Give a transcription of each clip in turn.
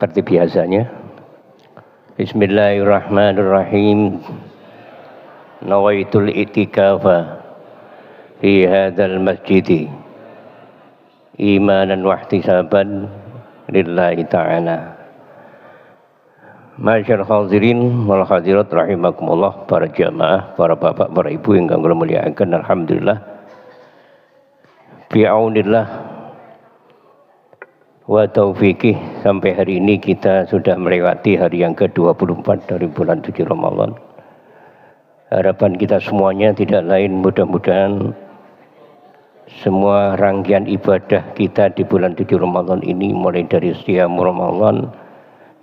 Seperti biasanya. Bismillahirrahmanirrahim. Nawaitul itikafa fi hadzal masjidi imanan wa ihtisaban lillahi ta'ala. Masyaallah hadirin wal hadirat rahimakumullah, para jamaah, para bapak, para ibu yang kula muliakan, alhamdulillah bi'aunillah wa taufiqih, sampai hari ini kita sudah melewati hari yang ke-24 dari bulan suci Ramadan. Harapan kita semuanya tidak lain, mudah-mudahan semua rangkaian ibadah kita di bulan suci Ramadan ini, mulai dari Qiyamul Ramadan,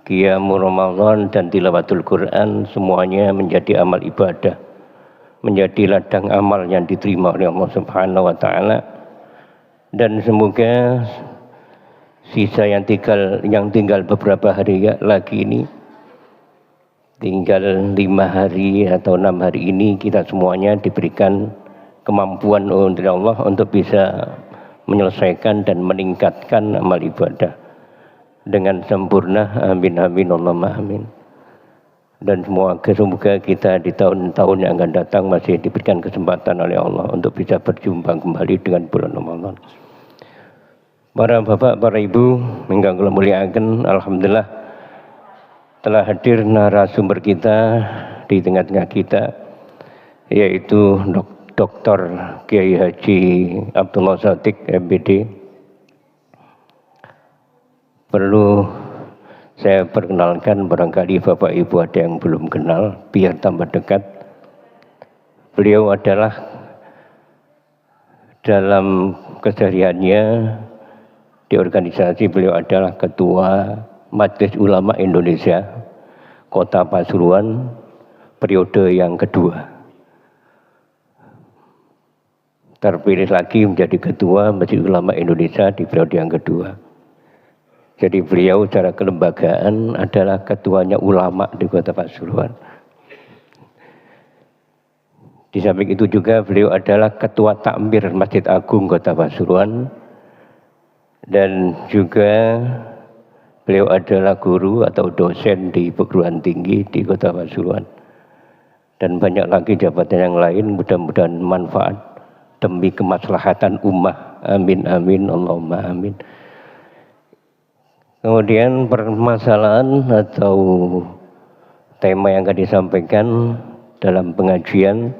Qiyamul Ramadan dan tilawatul Quran, semuanya menjadi amal ibadah, menjadi ladang amal yang diterima oleh Allah Subhanahu wa taala. Dan semoga sisa yang tinggal beberapa hari lagi ini, tinggal 5 hari atau 6 hari ini, kita semuanya diberikan kemampuan oleh Allah untuk bisa menyelesaikan dan meningkatkan amal ibadah dengan sempurna. Amin amin Allahumma amin. Dan semoga kita di tahun-tahun yang akan datang masih diberikan kesempatan oleh Allah untuk bisa berjumpa kembali dengan bulan Ramadan. Para bapak, para ibu, yang kula muliakan, alhamdulillah telah hadir narasumber kita di tengah-tengah kita, yaitu Dr. Kiai Haji Abdullah Shadiq MPD. Perlu saya perkenalkan, barangkali bapak ibu ada yang belum kenal, biar tambah dekat. Beliau adalah dalam kesehariannya di organisasi, beliau adalah Ketua Majelis Ulama Indonesia Kota Pasuruan periode yang kedua. Terpilih lagi menjadi Ketua Majelis Ulama Indonesia di periode yang kedua. Jadi beliau secara kelembagaan adalah ketuanya ulama di Kota Pasuruan. Di samping itu juga beliau adalah Ketua Takmir Masjid Agung Kota Pasuruan. Dan juga beliau adalah guru atau dosen di perguruan tinggi di Kota Pasuruan. Dan banyak lagi jabatan yang lain, mudah-mudahan manfaat demi kemaslahatan ummah. Amin amin Allahumma amin. Kemudian permasalahan atau tema yang akan disampaikan dalam pengajian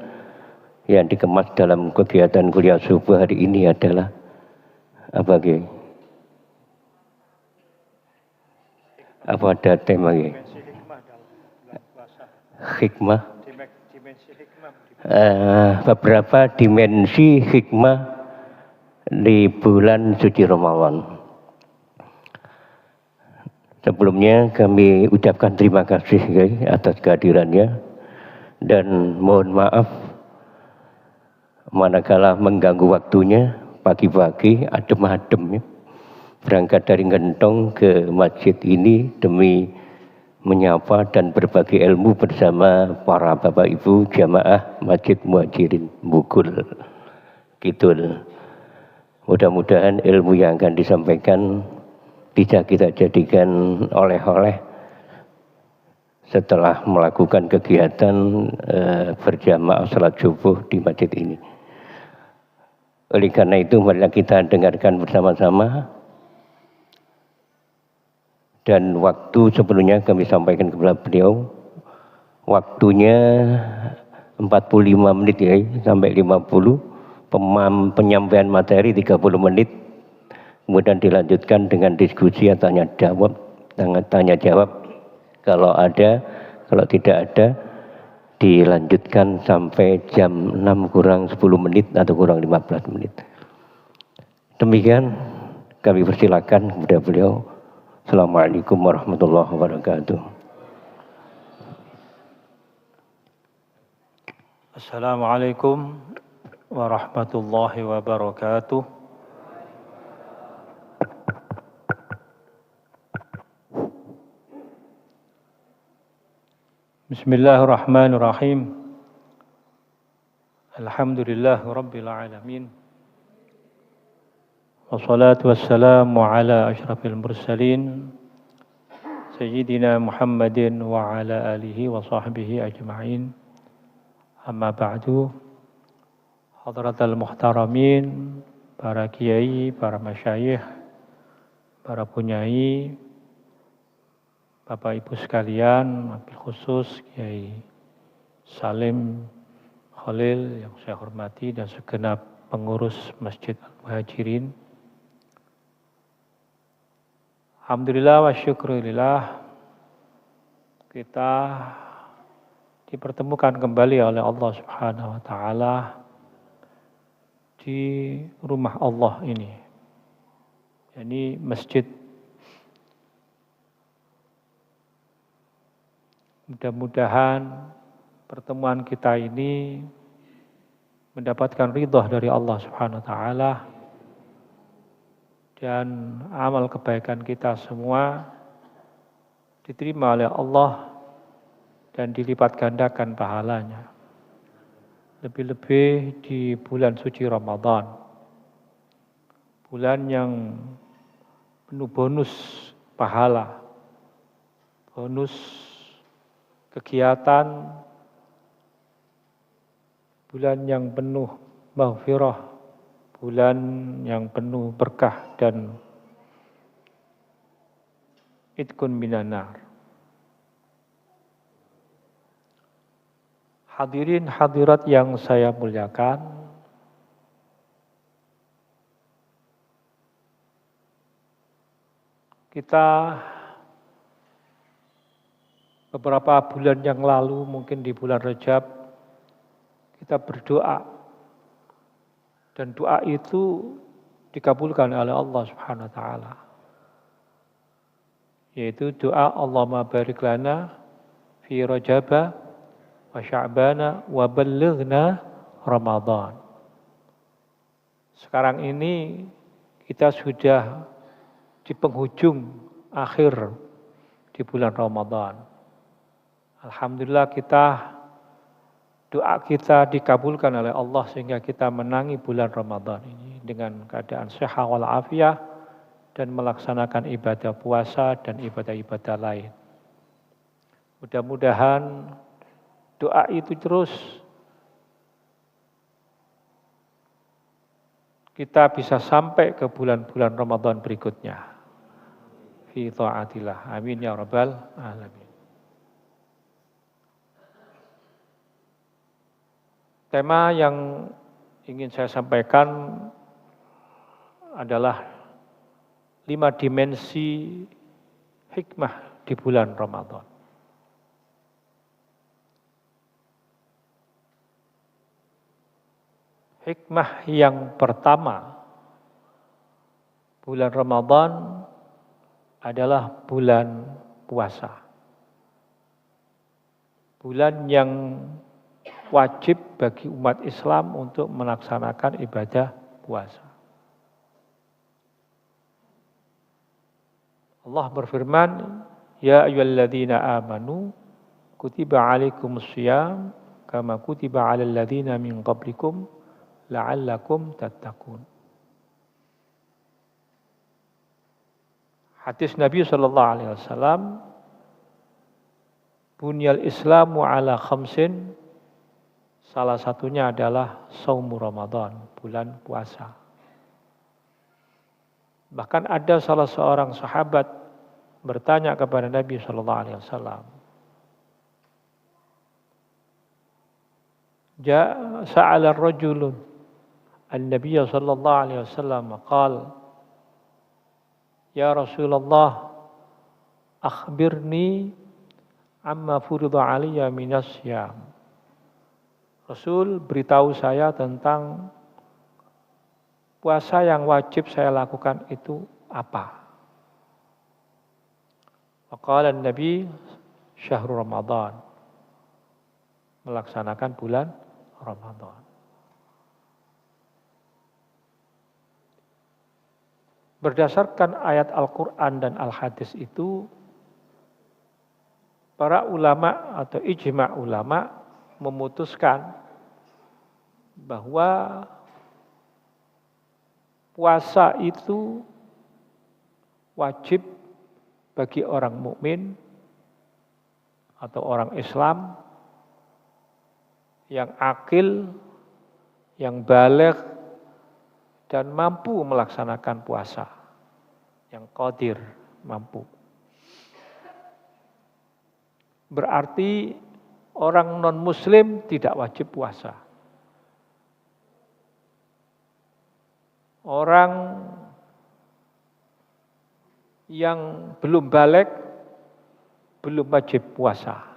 yang dikemas dalam kegiatan kuliah subuh hari ini adalah apa, Ki? Apa ada tema ya? Hikmah. Beberapa dimensi hikmah di bulan suci Ramadan. Sebelumnya kami ucapkan terima kasih atas kehadirannya dan mohon maaf manakala mengganggu waktunya pagi-pagi adem-adem ya. Berangkat dari Gentong ke masjid ini demi menyapa dan berbagi ilmu bersama para bapak ibu jamaah Masjid Muhajirin Bugul Kidul. Mudah-mudahan ilmu yang akan disampaikan bisa kita jadikan oleh-oleh setelah melakukan kegiatan berjamaah salat subuh di masjid ini. Oleh karena itu, mari kita dengarkan bersama-sama. Dan waktu sebelumnya kami sampaikan kepada beliau, waktunya 45 menit ya, sampai 50, penyampaian materi 30 menit, kemudian dilanjutkan dengan diskusi atau tanya jawab kalau ada, kalau tidak ada dilanjutkan sampai jam 6 kurang 10 menit atau kurang 15 menit. Demikian kami persilakan kepada beliau. Assalamualaikum warahmatullahi wabarakatuh. Assalamualaikum warahmatullahi wabarakatuh. Bismillahirrahmanirrahim. Alhamdulillah rabbil alamin. Wassalatu wassalamu ala asyrafil mursalin سيدنا محمد وعلى آله وصحبه أجمعين أما بعد Hadratal Muhtaramin, para kiai, para masyayikh, para punyai, Bapak Ibu sekalian, wabil khusus Kiai Salim Khalil yang saya hormati dan segenap pengurus Masjid Al-Muhajirin. Alhamdulillah wa syukurillah, kita dipertemukan kembali oleh Allah Subhanahu wa taala di rumah Allah ini, yakni masjid. Mudah-mudahan pertemuan kita ini mendapatkan ridha dari Allah Subhanahu wa taala dan amal kebaikan kita semua diterima oleh Allah dan dilipat gandakan pahalanya. Lebih-lebih di bulan suci Ramadan, bulan yang penuh bonus pahala, bonus kegiatan, bulan yang penuh maghfirah, bulan yang penuh berkah dan itqun minan nar. Hadirin hadirat yang saya muliakan, kita beberapa bulan yang lalu, mungkin di bulan Rajab, kita berdoa dan doa itu dikabulkan oleh Allah Subhanahu wa taala. Yaitu doa Allahumma barik lana fi Rajab wa Sya'bana wa ballighna Ramadan. Sekarang ini kita sudah di penghujung akhir di bulan Ramadan. Alhamdulillah doa kita dikabulkan oleh Allah sehingga kita menangi bulan Ramadan ini dengan keadaan sehat walafiat dan melaksanakan ibadah puasa dan ibadah-ibadah lain. Mudah-mudahan doa itu terus kita bisa sampai ke bulan-bulan Ramadan berikutnya. Fi ta'atillah. Amin ya rabbal alamin. Tema yang ingin saya sampaikan adalah 5 dimensi hikmah di bulan Ramadan. Hikmah yang pertama, bulan Ramadan adalah bulan puasa. Bulan yang wajib bagi umat Islam untuk melaksanakan ibadah puasa. Allah berfirman, Ya ayyuhalladzina amanu kutiba alaikumussyiyam kama kutiba alal ladzina min qablikum la'allakum tattaqun. Hadis Nabi sallallahu alaihi wasallam, Bunyal Islamu ala khamsin, salah satunya adalah Shaumu Ramadan, bulan puasa. Bahkan ada salah seorang sahabat bertanya kepada Nabi sallallahu alaihi wasallam, Sa'ala ar-rajulun An-Nabiy sallallahu alaihi wasallam qala Ya Rasulullah akhbirni amma furida alayya minas syiyam. Rasul, beritahu saya tentang puasa yang wajib saya lakukan itu apa? Faqala Nabi syahrul Ramadan, melaksanakan bulan Ramadan. Berdasarkan ayat Al-Quran dan Al-Hadis itu, para ulama atau ijma' ulama memutuskan bahwa puasa itu wajib bagi orang mukmin atau orang Islam yang akil, yang baligh dan mampu melaksanakan puasa, yang qadir, mampu. Berarti orang non-muslim tidak wajib puasa. Orang yang belum baligh belum wajib puasa.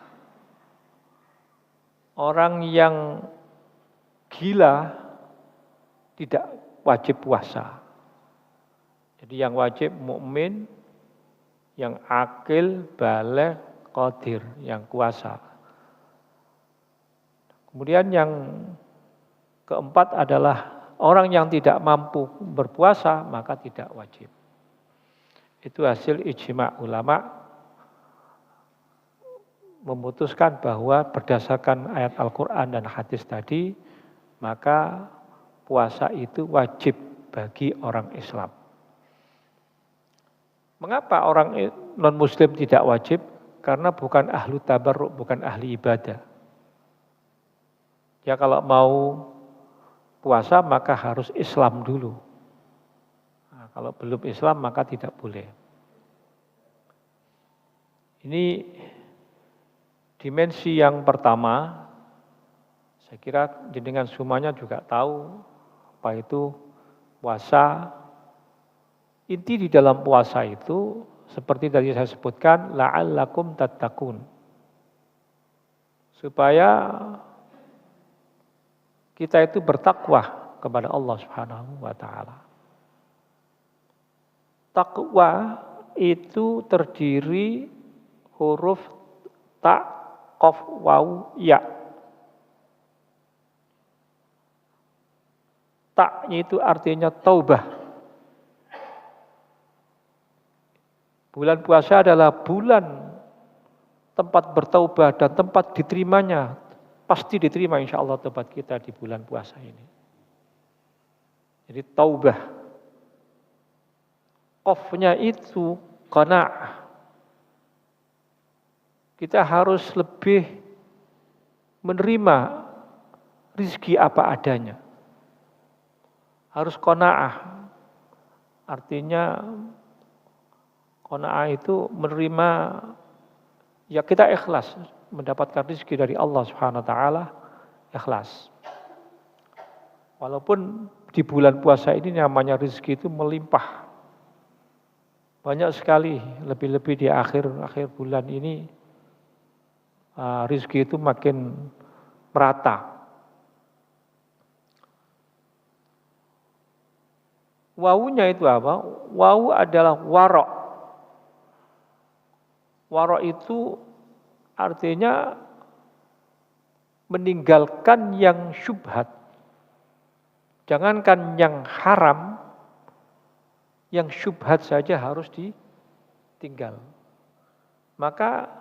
Orang yang gila tidak wajib puasa. Jadi yang wajib mukmin, yang akil, baligh, qadir, yang kuasa. Kemudian yang keempat adalah orang yang tidak mampu berpuasa maka tidak wajib. Itu hasil ijma' ulama memutuskan bahwa berdasarkan ayat Al-Quran dan hadis tadi, maka puasa itu wajib bagi orang Islam. Mengapa orang non-muslim tidak wajib? Karena bukan ahlu tabarruk, bukan ahli ibadah. Ya kalau mau puasa maka harus Islam dulu. Nah, kalau belum Islam maka tidak boleh. Ini dimensi yang pertama, saya kira jenengan semuanya juga tahu apa itu puasa. Inti di dalam puasa itu seperti tadi saya sebutkan, la'allakum tattaqun. Supaya kita itu bertakwa kepada Allah Subhanahu wa taala. Takwa itu terdiri huruf ta, qaf, waw, ya. Ta-nya itu artinya taubah. Bulan puasa adalah bulan tempat bertaubah dan tempat diterimanya. Pasti diterima insya Allah tobat kita di bulan puasa ini. Jadi taubah. Qafnya itu qanaah. Kita harus lebih menerima rizki apa adanya. Harus qanaah. Artinya qanaah itu menerima, ya kita ikhlas mendapatkan rizki dari Allah Subhanahu wa taala, ikhlas. Walaupun di bulan puasa ini namanya rizki itu melimpah. Banyak sekali, lebih-lebih di akhir bulan ini rizki itu makin merata. Wawunya itu apa? Wawu adalah warok. Warok itu artinya meninggalkan yang syubhat. Jangankan yang haram, yang syubhat saja harus ditinggal. Maka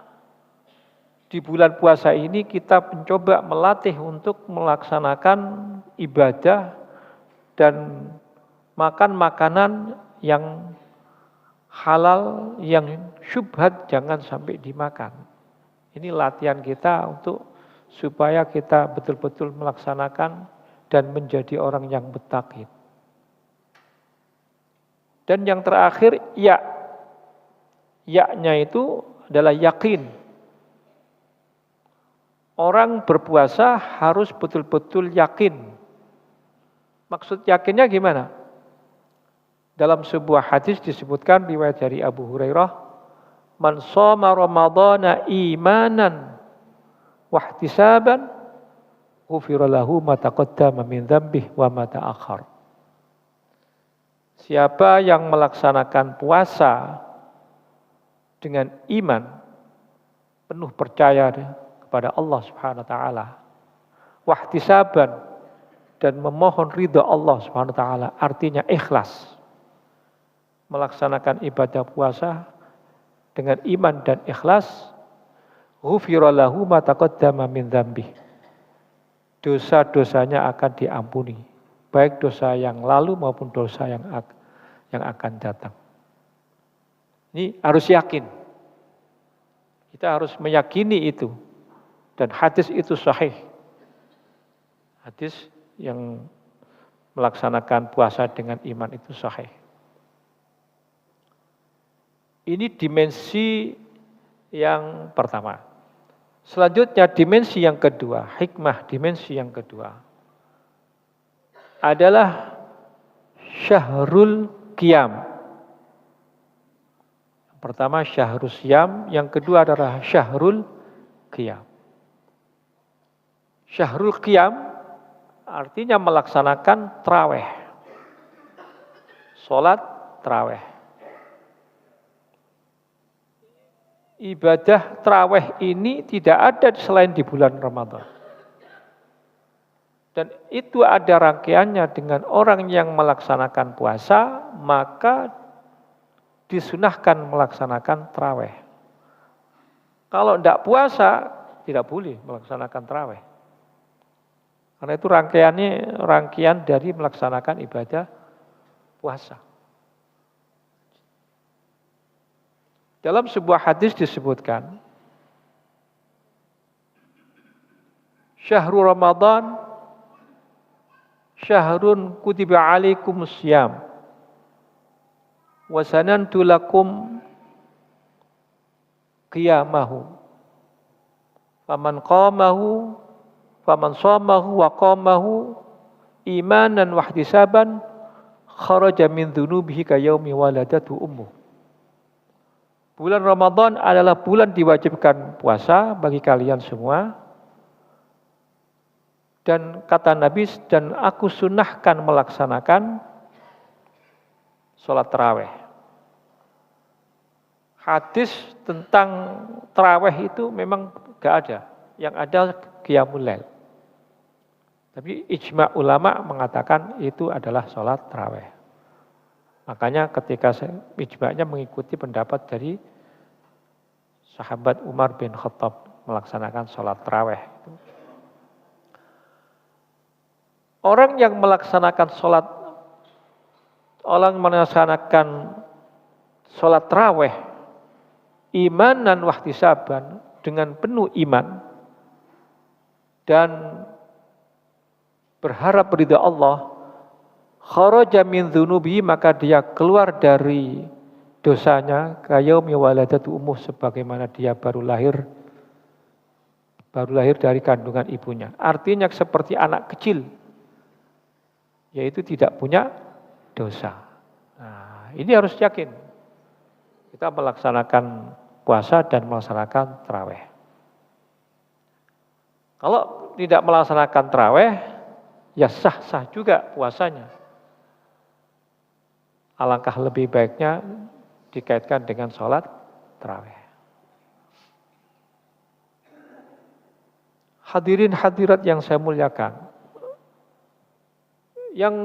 di bulan puasa ini kita mencoba melatih untuk melaksanakan ibadah dan makan makanan yang halal, yang syubhat jangan sampai dimakan. Ini latihan kita untuk supaya kita betul-betul melaksanakan dan menjadi orang yang muttaqin. Dan yang terakhir, ya. Ya-nya itu adalah yakin. Orang berpuasa harus betul-betul yakin. Maksud yakinnya gimana? Dalam sebuah hadis disebutkan riwayat dari Abu Hurairah, "Man shoma Ramadhana imanan wa ihtisaban, ghufira lahu ma taqaddama min dzambihi wa ma ta'akhkhar." Siapa yang melaksanakan puasa dengan iman, penuh percaya kepada Allah Subhanahu wa taala, wa ihtisaban, dan memohon ridha Allah Subhanahu wa taala, artinya ikhlas. Melaksanakan ibadah puasa dengan iman dan ikhlas, ghufira lahu ma taqaddama min dzambihi. Dosa-dosanya akan diampuni, baik dosa yang lalu maupun dosa yang akan datang. Ini harus yakin. Kita harus meyakini itu. Dan hadis itu sahih. Hadis yang melaksanakan puasa dengan iman itu sahih. Ini dimensi yang pertama. Selanjutnya dimensi yang kedua, hikmah dimensi yang kedua adalah syahrul qiyam. Pertama syahrul siyam, yang kedua adalah syahrul qiyam. Syahrul qiyam artinya melaksanakan tarawih. Salat tarawih. Ibadah tarawih ini tidak ada selain di bulan Ramadan. Dan itu ada rangkaiannya dengan orang yang melaksanakan puasa, maka disunahkan melaksanakan tarawih. Kalau tidak puasa, tidak boleh melaksanakan tarawih. Karena itu rangkaian dari melaksanakan ibadah puasa. Dalam sebuah hadis disebutkan, Syahrul Ramadan, syahrun kutiba alaikumus syiyam, wa sanantu lakum qiyamahu. Faman qamahu, faman shamahu wa qamahu imanan wa ihtisaban kharaja min dzunubihi ka yaumi waladatu ummuh. Bulan Ramadan adalah bulan diwajibkan puasa bagi kalian semua. Dan kata Nabi, dan aku sunahkan melaksanakan sholat tarawih. Hadis tentang tarawih itu memang gak ada. Yang ada qiyamul lail. Tapi ijma' ulama mengatakan itu adalah sholat tarawih. Makanya ketika ijma'nya mengikuti pendapat dari sahabat Umar bin Khattab melaksanakan sholat tarawih. Orang yang melaksanakan sholat tarawih imanan wahtisaban dengan penuh iman dan berharap ridha Allah, kharaja min dzunubi, maka dia keluar dari dosanya kayaumi waladatu ummuh, sebagaimana dia baru lahir dari kandungan ibunya. Artinya seperti anak kecil, yaitu tidak punya dosa. Nah, ini harus yakin. Kita melaksanakan puasa dan melaksanakan tarawih. Kalau tidak melaksanakan tarawih, ya sah-sah juga puasanya. Alangkah lebih baiknya dikaitkan dengan sholat tarawih. Hadirin hadirat yang saya muliakan, yang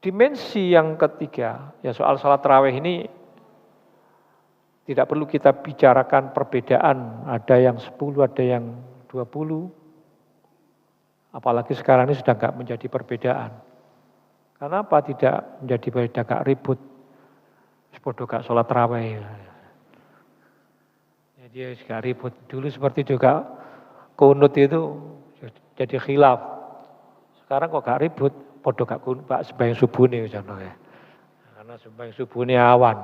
dimensi yang ketiga, ya soal sholat tarawih ini tidak perlu kita bicarakan perbedaan, ada yang 10, ada yang 20, apalagi sekarang ini sudah enggak menjadi perbedaan. Kenapa tidak menjadi beda, gak ribut? Sepodo gak sholat tarawih. Jadi gak ribut. Dulu seperti juga kunut itu jadi khilaf. Sekarang kok gak ribut, podo gak kunut, Pak, sembahyang subuh nih contohnya. Karena sembahyang subuh ini awan.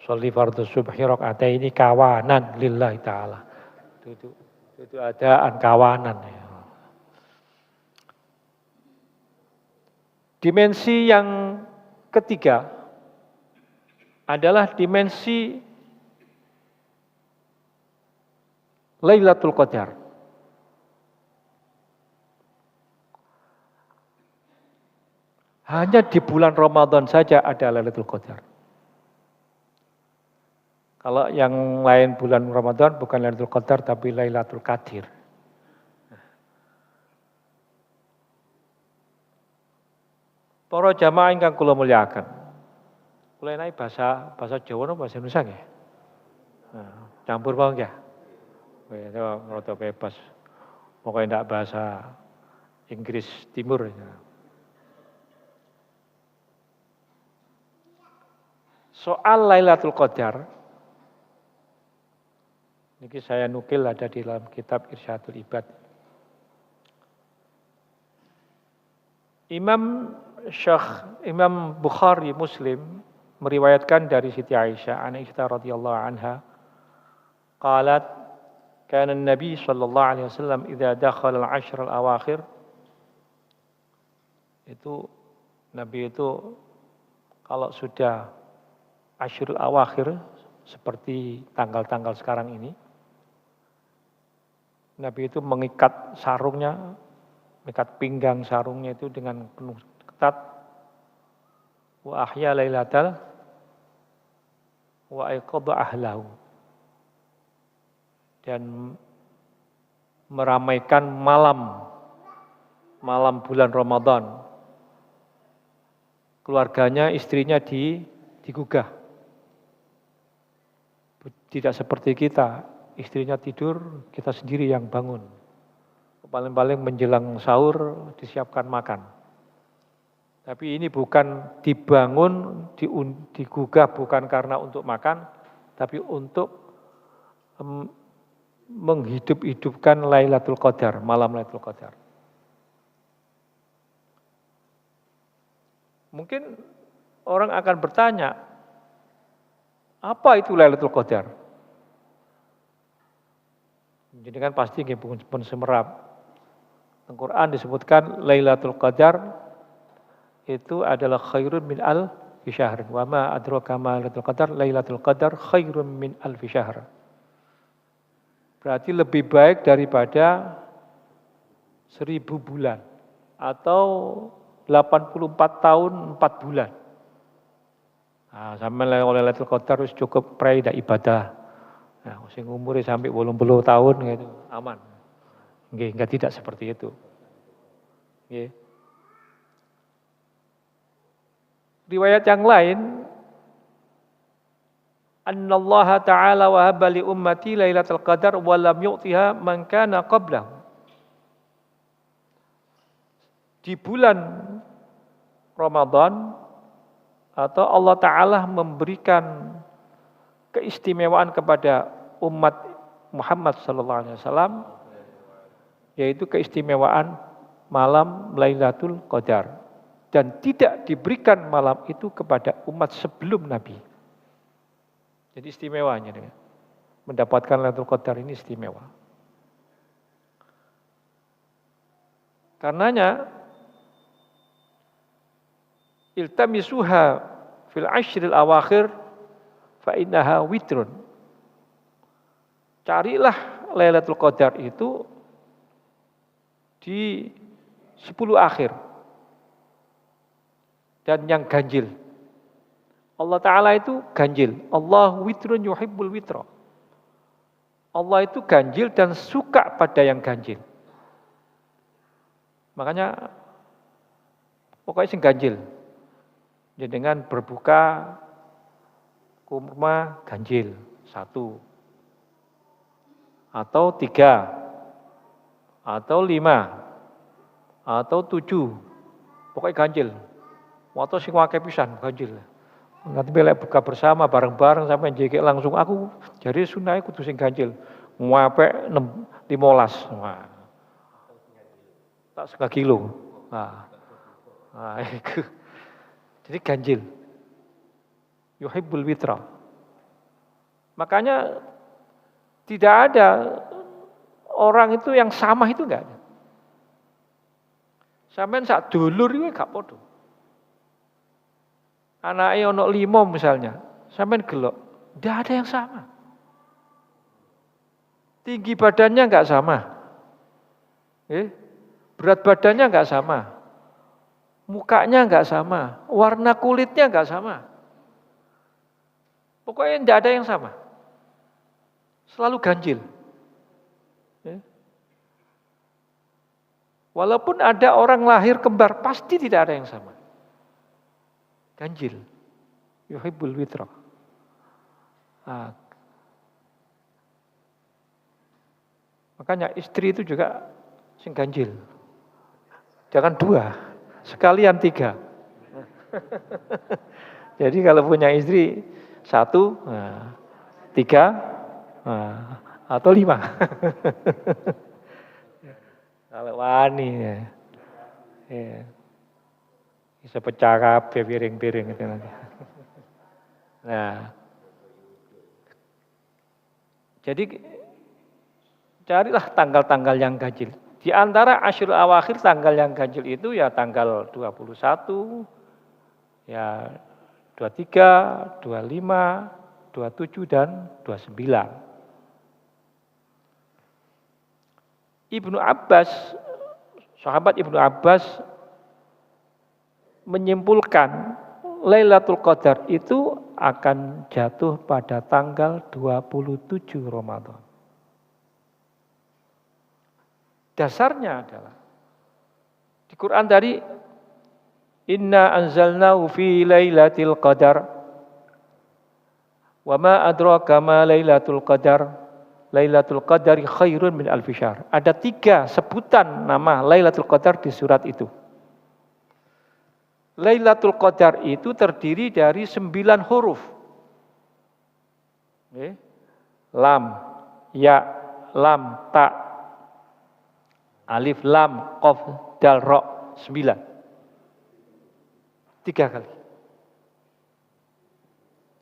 Sholli fardhu subhi rakaataini kawanan lillahi ta'ala. Itu adaan kawanan. Dimensi yang ketiga adalah dimensi Lailatul Qadar. Hanya di bulan Ramadan saja ada Lailatul Qadar. Kalau yang lain bulan Ramadan bukan Lailatul Qadar tapi Lailatul Qadir. Para jamaah ingkang kula mulyakaken. Kula enae bahasa Jawa napa bahasa Indonesia nggih? Nah, campur wae nggih. Itu rada bebas. Pokoknya ndak bahasa Inggris Timur. soal Lailatul Qadar, ini saya nukil ada di dalam kitab Irsyadul Ibad. Imam Bukhari Muslim meriwayatkan dari Siti Aisyah radhiyallahu anha, qalat kana an-nabi sallallahu alaihi wasallam idza dakhala al-ashr al-awakhir, itu Nabi itu kalau sudah Asyrul Awakhir seperti tanggal-tanggal sekarang ini, Nabi itu mengikat sarungnya, mengikat pinggang sarungnya itu dengan penuh ketat. Wa ahya lailatal wa aiqadha ahlahu. Dan meramaikan malam bulan Ramadan. Keluarganya, istrinya digugah. Tidak seperti kita, istrinya tidur, kita sendiri yang bangun. Paling-paling menjelang sahur disiapkan makan. Tapi ini bukan dibangun, digugah bukan karena untuk makan, tapi untuk menghidup-hidupkan Lailatul Qadar, malam Lailatul Qadar. Mungkin orang akan bertanya, apa itu Lailatul Qadar? Jadi kan pasti pun semerap. Al-Quran disebutkan Lailatul Qadar itu adalah khairun min alfi syahr. Wa ma adraka ma Lailatul Qadar, Lailatul Qadar khairun min alfi syahr. Berarti lebih baik daripada 1000 bulan atau 84 tahun 4 bulan. Nah, sampai oleh Lailatul Qadar harus cukup pray dak ibadah. Nah, sing umure sampai 80 tahun gitu, aman. Nggih, enggak tidak seperti itu. Nggih. Riwayat yang lain, annallaha ta'ala wahaba li ummati Lailatul Qadar wa lam yu'tiha man kana qablahu. Di bulan Ramadan atau Allah Ta'ala memberikan keistimewaan kepada umat Muhammad SAW, yaitu keistimewaan malam Lailatul Qadar, dan tidak diberikan malam itu kepada umat sebelum Nabi. Jadi istimewanya mendapatkan Lailatul Qadar ini istimewa. Karenanya iltamisuha fil ashril awakhir fa innaha witrun. Carilah Lailatul Qadar itu di 10 akhir. Dan yang ganjil. Allah Ta'ala itu ganjil. Allah witrun yuhibbul witra. Allah itu ganjil dan suka pada yang ganjil. Makanya pokoknya sing ganjil. Jadi dengan berbuka kurma ganjil 1 atau 3 atau 5 atau 7, pokoknya ganjil. Atau sing akeh pisan ganjil. Nanti belek buka bersama bareng-bareng sampai jekek langsung aku jadi sunah kudu sing ganjil. Ngapek 15. Wah. Tak 1 kilo. Nah, itu. Jadi ganjil. Yuhibbul witra. Makanya tidak ada orang itu yang sama itu enggak ada. Sampeyan sak dulur iki gak padha. Anake ono 5 misalnya, sampeyan gelok, enggak ada yang sama. Tinggi badannya enggak sama. Berat badannya enggak sama. Mukanya enggak sama, warna kulitnya enggak sama. Pokoknya enggak ada yang sama. Selalu ganjil. Walaupun ada orang lahir kembar, pasti tidak ada yang sama. Ganjil. Yuhibbul witra. Makanya istri itu juga sing ganjil. Jangan 2. Sekalian 3. Jadi kalau punya istri 1, 3, atau 5. Kalau wani ya. Bisa pecah kabeh piring-piring itu nanti. Nah, jadi carilah tanggal-tanggal yang ganjil. Di antara Asyurul Awakhir tanggal yang ganjil itu ya tanggal 21, ya 23, 25, 27 dan 29. Ibnu Abbas, sahabat Ibnu Abbas menyimpulkan Lailatul Qadar itu akan jatuh pada tanggal 27 Ramadan. Dasarnya adalah di Quran tadi inna anzalnahu fi lailatul qadar wa ma adraka ma lailatul qadar lailatul qadari khairun min alfi syahr. Ada 3 sebutan nama Lailatul Qadar di surat itu. Lailatul Qadar itu terdiri dari 9 huruf. Lam, ya, lam, ta, alif, lam, qaf, dal, ra, 9. 3 kali.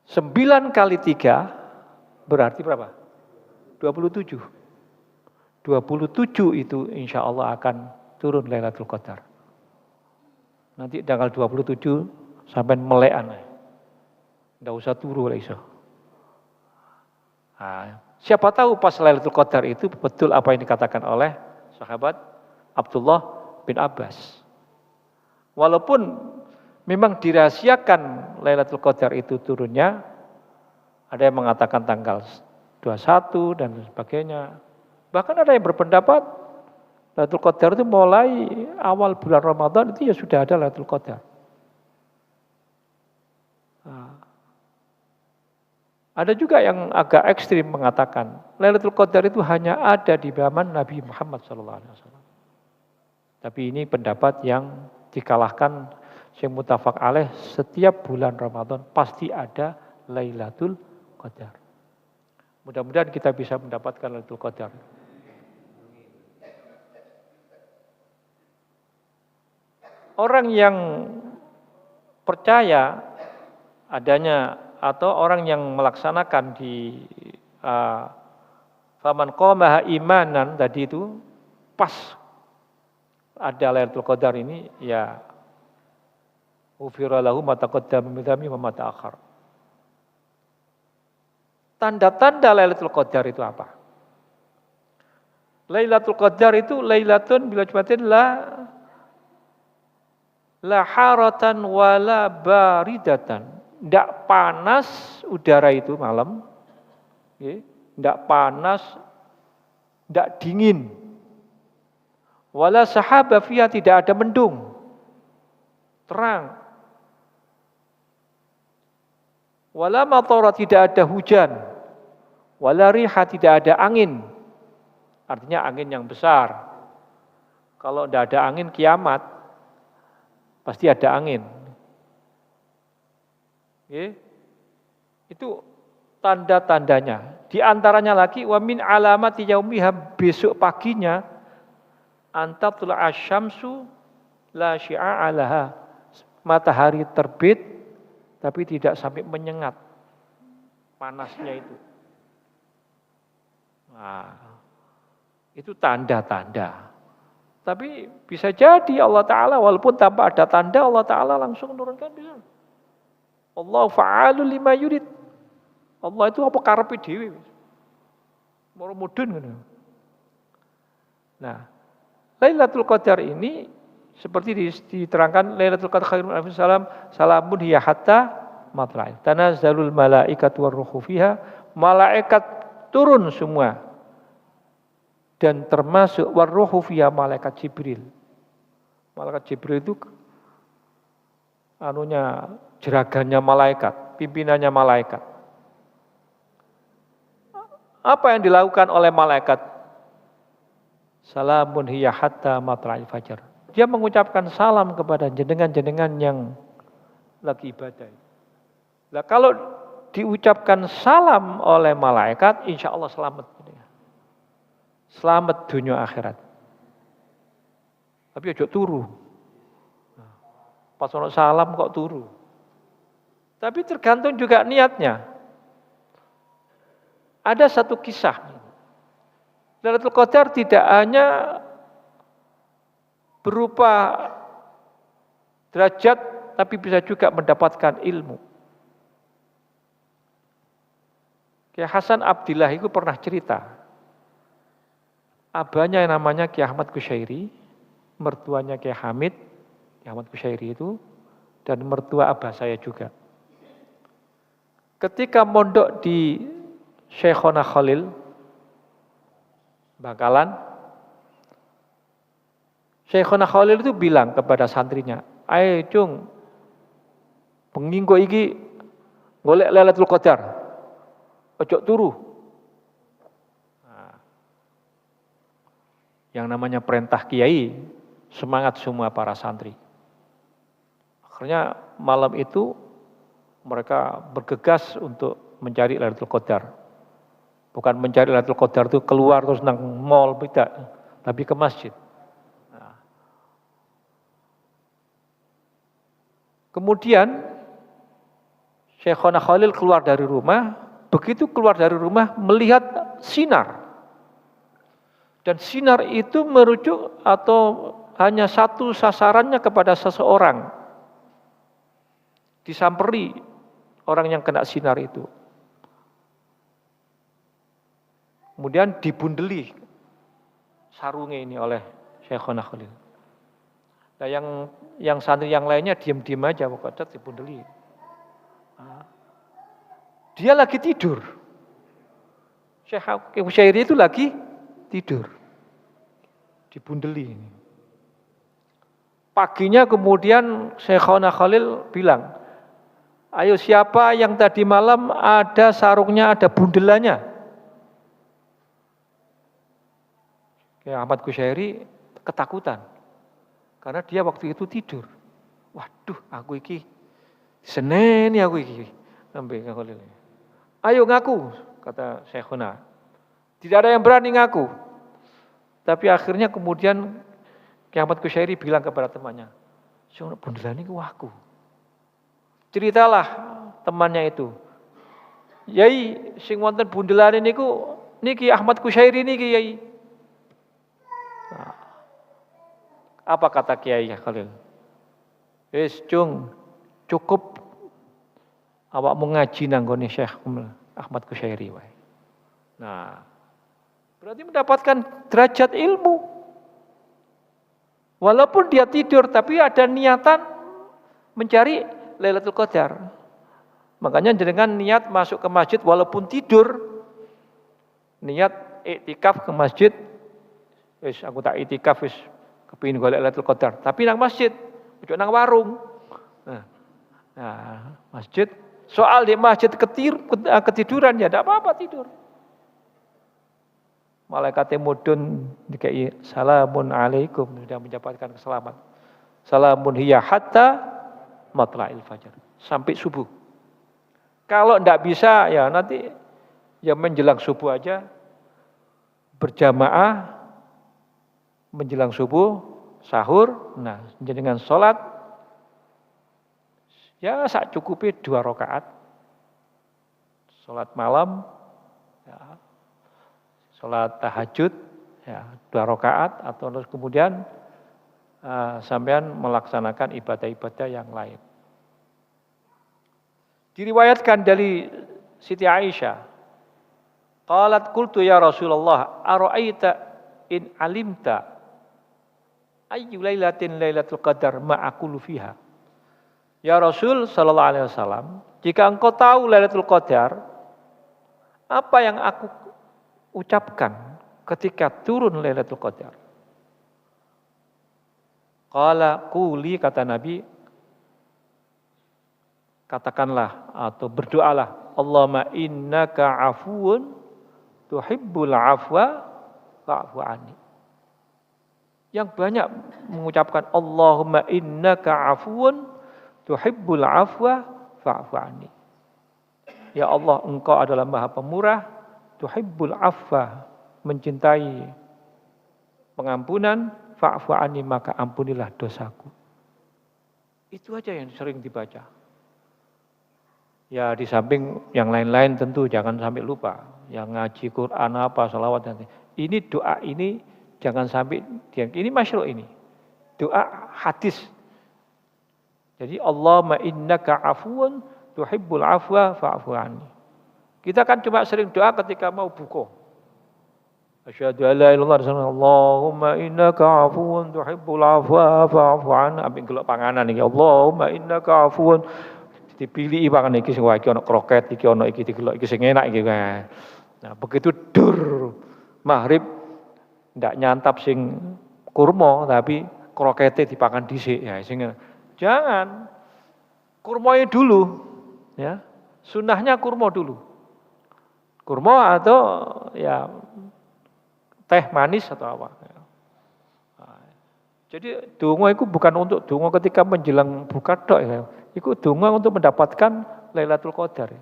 9 kali 3 berarti berapa? 27. 27 itu insya Allah akan turun Lailatul Qadar. Nanti tanggal 27 sampai melekan. Nggak usah turu lah iso. Nah, siapa tahu pas Lailatul Qadar itu betul apa yang dikatakan oleh sahabat Abdullah bin Abbas. Walaupun memang dirahasiakan Lailatul Qadar itu turunnya, ada yang mengatakan tanggal 21 dan sebagainya. Bahkan ada yang berpendapat Lailatul Qadar itu mulai awal bulan Ramadan itu ya sudah ada Lailatul Qadar. Nah, ada juga yang agak ekstrim mengatakan Lailatul Qadar itu hanya ada di zaman Nabi Muhammad SAW. Tapi ini pendapat yang dikalahkan Syekh Muttafaq alaih, setiap bulan Ramadan pasti ada Lailatul Qadar. Mudah-mudahan kita bisa mendapatkan Lailatul Qadar. Orang yang percaya adanya atau orang yang melaksanakan di faman qamaha imanan tadi itu pas ada Lailatul Qadar ini ya ufira lahu ma taqaddama min dzambi wa ma ta'akhkhar. Tanda-tanda Lailatul Qadar itu apa? Lailatul Qadar itu lailatun bila jumatin la haratan wala baridatan. Tidak panas udara itu malam. Tidak panas, tidak dingin. Wala sahaba fiha, tidak ada mendung. Terang. Wala matara, tidak ada hujan. Wala riha, tidak ada angin. Artinya angin yang besar. Kalau tidak ada angin kiamat, pasti ada angin. Itu tanda-tandanya. Di antaranya lagi wa min alamati yaumiha, besok paginya antatla asyamsu la syi'a alaha. Matahari terbit tapi tidak sampai menyengat panasnya itu. Nah, itu tanda-tanda. Tapi bisa jadi Allah Ta'ala walaupun tanpa ada tanda Allah Ta'ala langsung menurunkan bisa. Allah fa'alul lima yurid. Allah itu apa karepe dhewe. Moro mudun ngono. Nah, Lailatul Qadar ini seperti diterangkan Lailatul Qadar khairun min alfi salam, salamun hiya hatta matla'il. Tanazzalul malaikatu warruhu fiha, malaikat turun semua. Dan termasuk warruhu fiha, malaikat Jibril. Malaikat Jibril itu jeragannya malaikat, pimpinannya malaikat. Apa yang dilakukan oleh malaikat? Salamun hiya hatta matla'il fajar. Dia mengucapkan salam kepada jenengan-jenengan yang lagi ibadah. Nah, kalau diucapkan salam oleh malaikat, insya Allah selamat. Selamat dunia akhirat. Tapi ojo turu. Pas ono salam kok turu. Tapi tergantung juga niatnya. Ada satu kisah. Lailatul Qadar tidak hanya berupa derajat, tapi bisa juga mendapatkan ilmu. Kiai Hasan Abdillah itu pernah cerita. Abahnya yang namanya Kiai Ahmad Kusyairi, mertuanya Kiai Hamid, Kiai Ahmad Kusyairi itu, dan mertua abah saya juga. Ketika mondok di Syekhona Khalil, Bangkalan, Syekhona Khalil itu bilang kepada santrinya, ayo cung, pengingko iki golek Lailatul Qadar, ojo turu. Nah, yang namanya perintah kiai, semangat semua para santri. Akhirnya malam itu mereka bergegas untuk mencari Lailatul Qadar. Bukan mencari Lailatul Qadar itu keluar terus nang mall, tidak, tapi ke masjid. Nah. Kemudian Syekhona Khalil keluar dari rumah, begitu keluar dari rumah melihat sinar. Dan sinar itu merujuk atau hanya satu sasarannya kepada seseorang. Disamperi orang yang kena sinar itu. Kemudian dibundeli sarungnya ini oleh Syekhona Khalil. Nah, yang santri yang lainnya diam-diam aja pokoknya dibundeli. Nah, dia lagi tidur. Syekh Kusyairi itu lagi tidur. Dibundeli ini. Paginya kemudian Syekhona Khalil bilang, ayo siapa yang tadi malam ada sarungnya, ada bundelannya? Kiai Ahmad Kusyairi ketakutan. Karena dia waktu itu tidur. Waduh, aku iki seneni aku iki. Sampai Khalil. Ayo ngaku, kata Syekhona. Tidak ada yang berani ngaku. Tapi akhirnya kemudian Kiai Ahmad Kusyairi bilang kepada temannya, "Sing bundelan iku aku." Ceritalah temannya itu. Yai, sing wonten bundelan niku niki Ahmad Kusyairi niki, Yai. Nah, apa kata Kiai Khalil? Wis cung, cukup awakmu ngaji nanggone Syekh Ahmad Kusyairi wae. Nah, berarti mendapatkan derajat ilmu. Walaupun dia tidur tapi ada niatan mencari Lailatul Qadar. Makanya dengan niat masuk ke masjid walaupun tidur, niat iktikaf ke masjid, wis aku tak iktikaf wis kepengin golek Lailatul Qadar, tapi nang masjid, ojo nang warung. Nah, masjid, soal di masjid ketiduran ya tidak apa-apa tidur. Malaikat mudun dikai salamun alaikum, sudah mendapatkan keselamatan. Salamun hiya hatta matla'il fajar, sampai subuh. Kalau tidak bisa ya nanti ya menjelang subuh aja berjamaah menjelang subuh sahur. Nah, dengan sholat ya sak cukupi 2 rakaat. Sholat malam, ya, sholat tahajud, ya 2 rakaat atau terus kemudian sampean melaksanakan ibadah-ibadah yang lain. Diriwayatkan dari Siti Aisyah, qalat qultu ya Rasulullah ara'aita in alimta ayyu lailatin lailatul qadar ma aqulu fiha. Ya Rasul sallallahu alaihi wasallam, jika engkau tahu Lailatul Qadar, apa yang aku ucapkan ketika turun Lailatul Qadar? Qala quli, kata Nabi, katakanlah atau berdoalah, Allahumma innaka afuwun tuhibbul afwa fa'fu anni. Yang banyak mengucapkan Allahumma innaka afuwun tuhibbul afwa fa'fu anni. Ya Allah, Engkau adalah Maha Pemurah, tuhibbul afwa, mencintai pengampunan, fa'fu anni, maka ampunilah dosaku. Itu aja yang sering dibaca. Ya di samping yang lain-lain tentu jangan sampai lupa. Yang ngaji Quran apa, salawat nanti. Ini doa ini jangan sampai, ini masyru' ini. Doa hadis. Jadi Allahumma innaka afuun tuhibbul afwa fa'fu anni. Kita kan cuma sering doa ketika mau buka. Asyhadu an la ilaha illallah, Allahumma innaka afuun tuhibbul afwa fa'fu anni. Ambek gelok panganan iki. Allahumma innaka afuun, dipilih pangan iki sing iki ana kroket, iki ana iki digelok iki sing enak iki. Nah, begitu dur maghrib ndak nyantap sing kurma tapi krokete dipangan dhisik ya sing. Jangan. Kurmanya dulu ya. Sunnahnya kurma dulu. Kurma atau ya teh manis atau apa. Jadi donga itu bukan untuk donga ketika menjelang buka tok ya. Itu donga untuk mendapatkan Lailatul Qadar.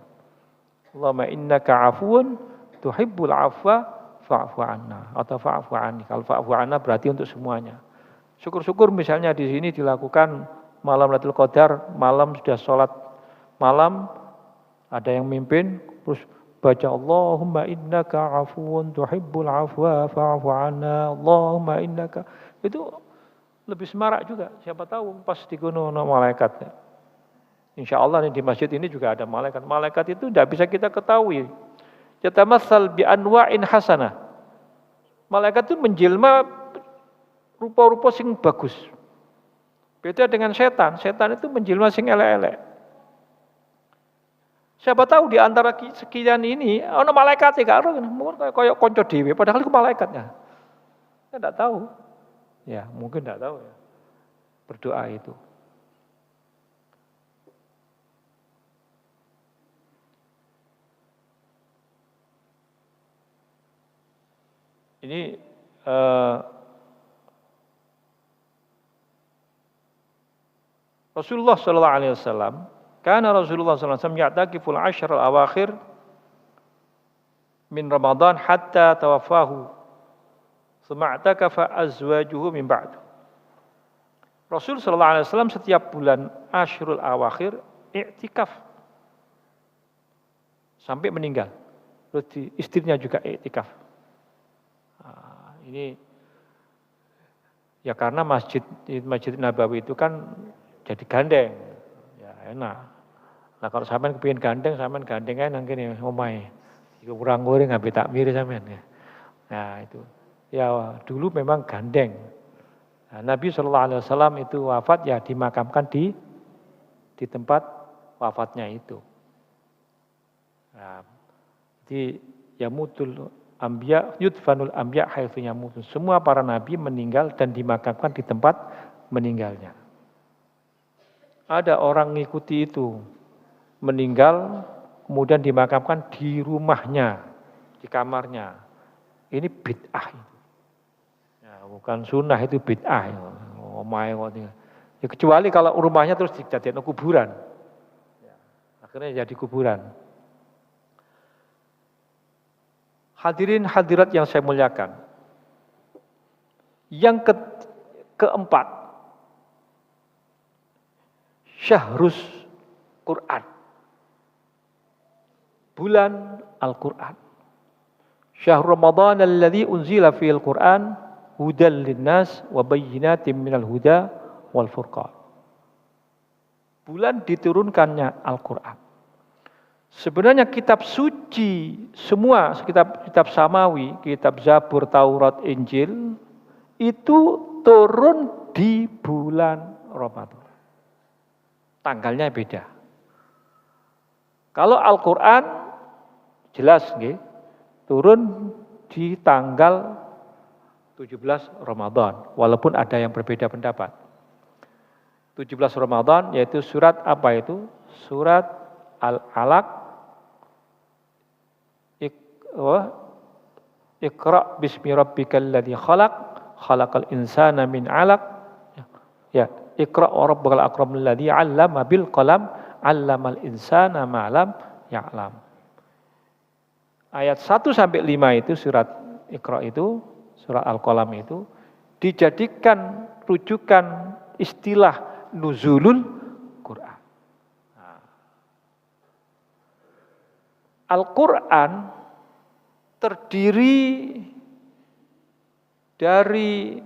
Allahumma innaka afuun tuhibbul afwa fa'fu anna atau fa'fu anni. Kalau fa'fu anna berarti untuk semuanya. Syukur-syukur misalnya di sini dilakukan malam Lailatul Qadar, malam sudah sholat malam, ada yang mimpin, terus baca Allahumma innaka afuun tuhibbul afwa fa'fu anna, Allahumma innaka. Itu lebih semarak juga, siapa tahu pas di gunung malaikat. Insya Allah di masjid ini juga ada malaikat. Malaikat itu tidak bisa kita ketahui. Yatamassal bi anwa'in hasanah. Malaikat itu menjelma rupa-rupa sing bagus. Beda dengan setan. Setan itu menjelma sing elek-elek. Siapa tahu di antara sekian ini ana malaikat karo mungkin kayak kanca dhewe padahal itu malaikatnya. Kita enggak tahu. Ya, mungkin enggak tahu ya. Berdoa itu. Ini Rasulullah sallallahu alaihi wasallam, karena Rasulullah sallallahu alaihi wasallam ya'takiful 'ashr al-awakhir min Ramadan hatta tawaffahu. Tsumma i'takafa azwajuhu min ba'du. Rasul sallallahu alaihi wasallam setiap bulan Asyrul Awakhir i'tikaf sampai meninggal. Terus istrinya juga i'tikaf. Nah, ini ya karena Masjid Nabawi itu kan jadi gandeng, ya enak. Nah kalau sampean kepingin gandeng, sampean gandeng kan nang kene omahe. Iku kurang goreng ngambil takmir sampean ya. Nah itu, ya dulu memang gandeng. Nah, Nabi Shallallahu Alaihi Wasallam itu wafat ya dimakamkan di tempat wafatnya itu. Nah, jadi yamutul anbiya yudfanul anbiya haitsu yamutun. Semua para nabi meninggal dan dimakamkan di tempat meninggalnya. Ada orang ngikuti itu, meninggal, kemudian dimakamkan di rumahnya, di kamarnya. Ini bid'ah itu. Ya, bukan sunnah, itu bid'ah. Ya, kecuali kalau rumahnya terus dijadikan kuburan. Ya, akhirnya jadi kuburan. Hadirin hadirat yang saya muliakan. Yang keempat. Syahrus Quran. Bulan Al-Quran. Syahrul Ramadan alladzi unzila fihil Quran hudal linnas wa bayyinatin minal huda wal furqan. Bulan diturunkannya Al-Quran. Sebenarnya kitab suci semua, kitab samawi, kitab Zabur, Taurat, Injil itu turun di bulan Ramadan. Tanggalnya beda. Kalau Al-Quran jelas nggih, turun di tanggal 17 Ramadan, walaupun ada yang berbeda pendapat. 17 Ramadan yaitu surat apa itu? Surat Al-Alaq. Iqra bismi rabbikal ladzi khalaq, khalaqal insana min 'alaq. Ya, Iqra wa rabbukal akramul ladzi 'allama bil qalam, 'allamal insana ma lam ya'lam. Ayat 1 sampai 5 itu surat Iqra itu, surat Al-Qalam itu dijadikan rujukan istilah nuzulul Quran. Al-Quran terdiri dari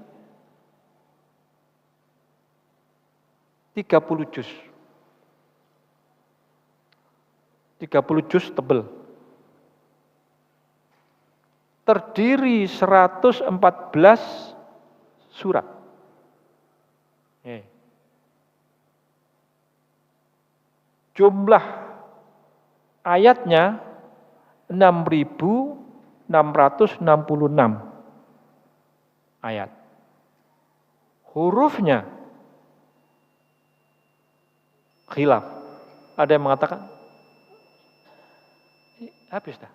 30 juz. 30 juz tebel. Terdiri 114 surat. Jumlah ayatnya 6.666 ayat. Hurufnya khilaf. Ada yang mengatakan habis dah.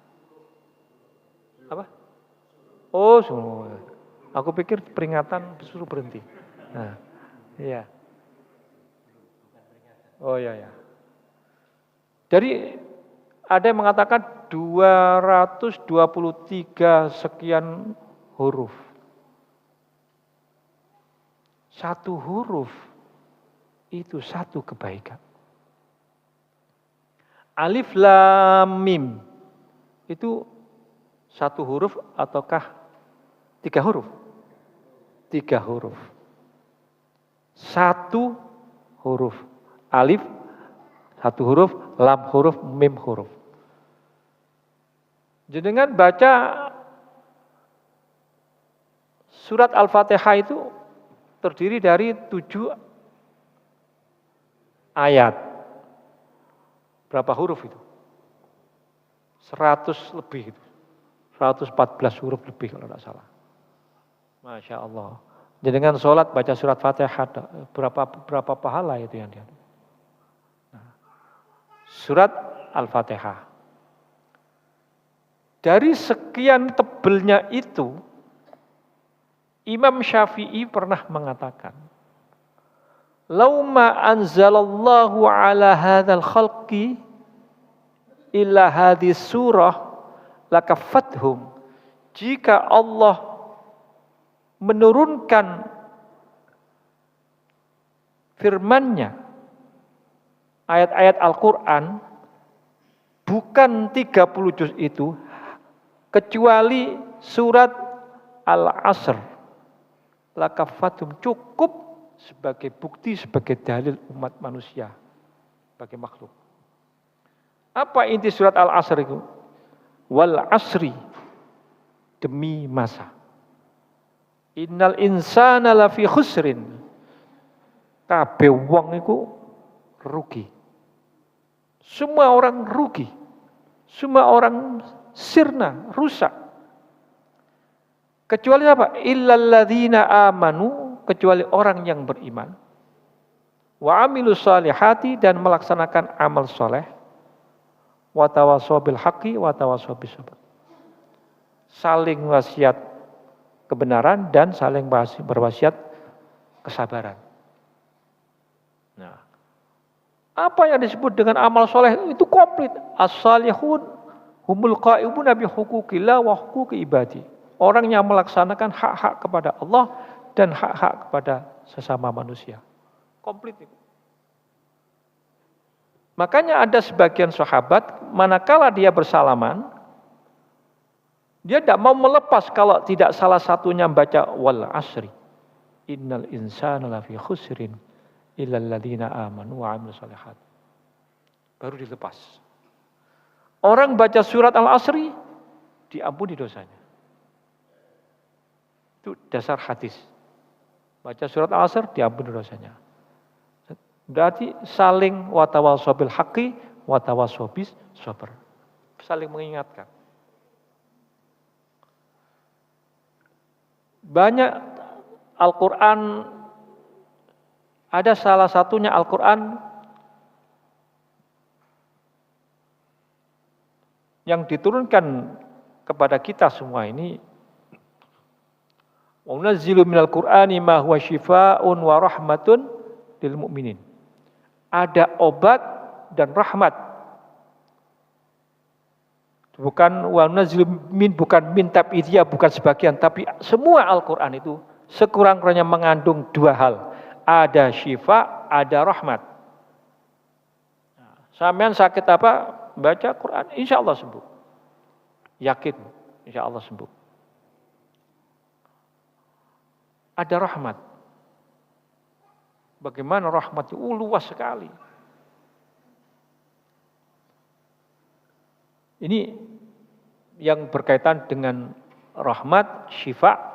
Apa? Oh, semua. Aku pikir peringatan suruh berhenti. Nah, iya. Oh iya ya. Jadi ada yang mengatakan 223 sekian huruf. Satu huruf itu satu kebaikan. Alif lam mim itu satu huruf ataukah 3 huruf? 3 huruf. Satu huruf. Alif satu huruf, lam huruf, mim huruf. Jenengan baca surat Al-Fatihah itu terdiri dari 7 ayat. Berapa huruf itu? 100 lebih itu. 114 huruf lebih kalau tidak salah. Masya Allah. Jenengan sholat baca surat Fatihah berapa pahala itu yang dia. Surat Al-Fatihah. Dari sekian tebelnya itu, Imam Syafi'i pernah mengatakan, "Lauma anzalallahu ala hadzal khalqi illa hadhihi surah lakafathum." Jika Allah menurunkan firman-Nya, ayat-ayat Al-Quran, bukan 30 juz itu, kecuali surat Al-Asr. Lakafathum, cukup sebagai bukti, sebagai dalil umat manusia, sebagai makhluk. Apa inti surat Al-Asr itu? Wal asri, demi masa. Innal insana lafi khusrin. Kabeh wong iku rugi. Semua orang rugi. Semua orang sirna, rusak. Kecuali apa? Illalladzina amanu, kecuali orang yang beriman. Wa amilus salihati, dan melaksanakan amal soleh. Wa tawassaw bil haqqi wa tawassaw bis sabr. Saling wasiat kebenaran dan saling berwasiat kesabaran. Nah, apa yang disebut dengan amal soleh itu komplit. As-salihun humul qa'imun bi huquqillah wa huquqi ibadi. Orang yang melaksanakan hak-hak kepada Allah dan hak-hak kepada sesama manusia. Komplit itu. Makanya ada sebagian sahabat, manakala dia bersalaman, dia tidak mau melepas kalau tidak salah satunya membaca wal asri. Innal insana lafi khusrin illal ladzina amanu wa amilus shalihat. Baru dilepas. Orang baca surat Al-Asri diampuni dosanya. Itu dasar hadis. Baca surat Al-Asr diampuni dosanya. Berarti saling watawassaw bil haqqi watawassaw bis sabr. Saling mengingatkan. Banyak Al-Quran, ada salah satunya Al-Quran yang diturunkan kepada kita semua ini. Wa nunazzilu minal Qur'ani ma huwa syifaa'un wa rahmatun lil mu'minin. Ada obat dan rahmat Bukan wa nunazzilu min, bukan min tabidiyah, bukan sebagian, tapi semua Al-Qur'an itu sekurang-kurangnya mengandung dua hal. Ada syifa, ada rahmat. Sampean sakit apa? Baca Quran, insya Allah sembuh. Yakin, insya Allah sembuh. Ada rahmat. Bagaimana rahmat itu? Luas sekali. Ini yang berkaitan dengan rahmat, syifa.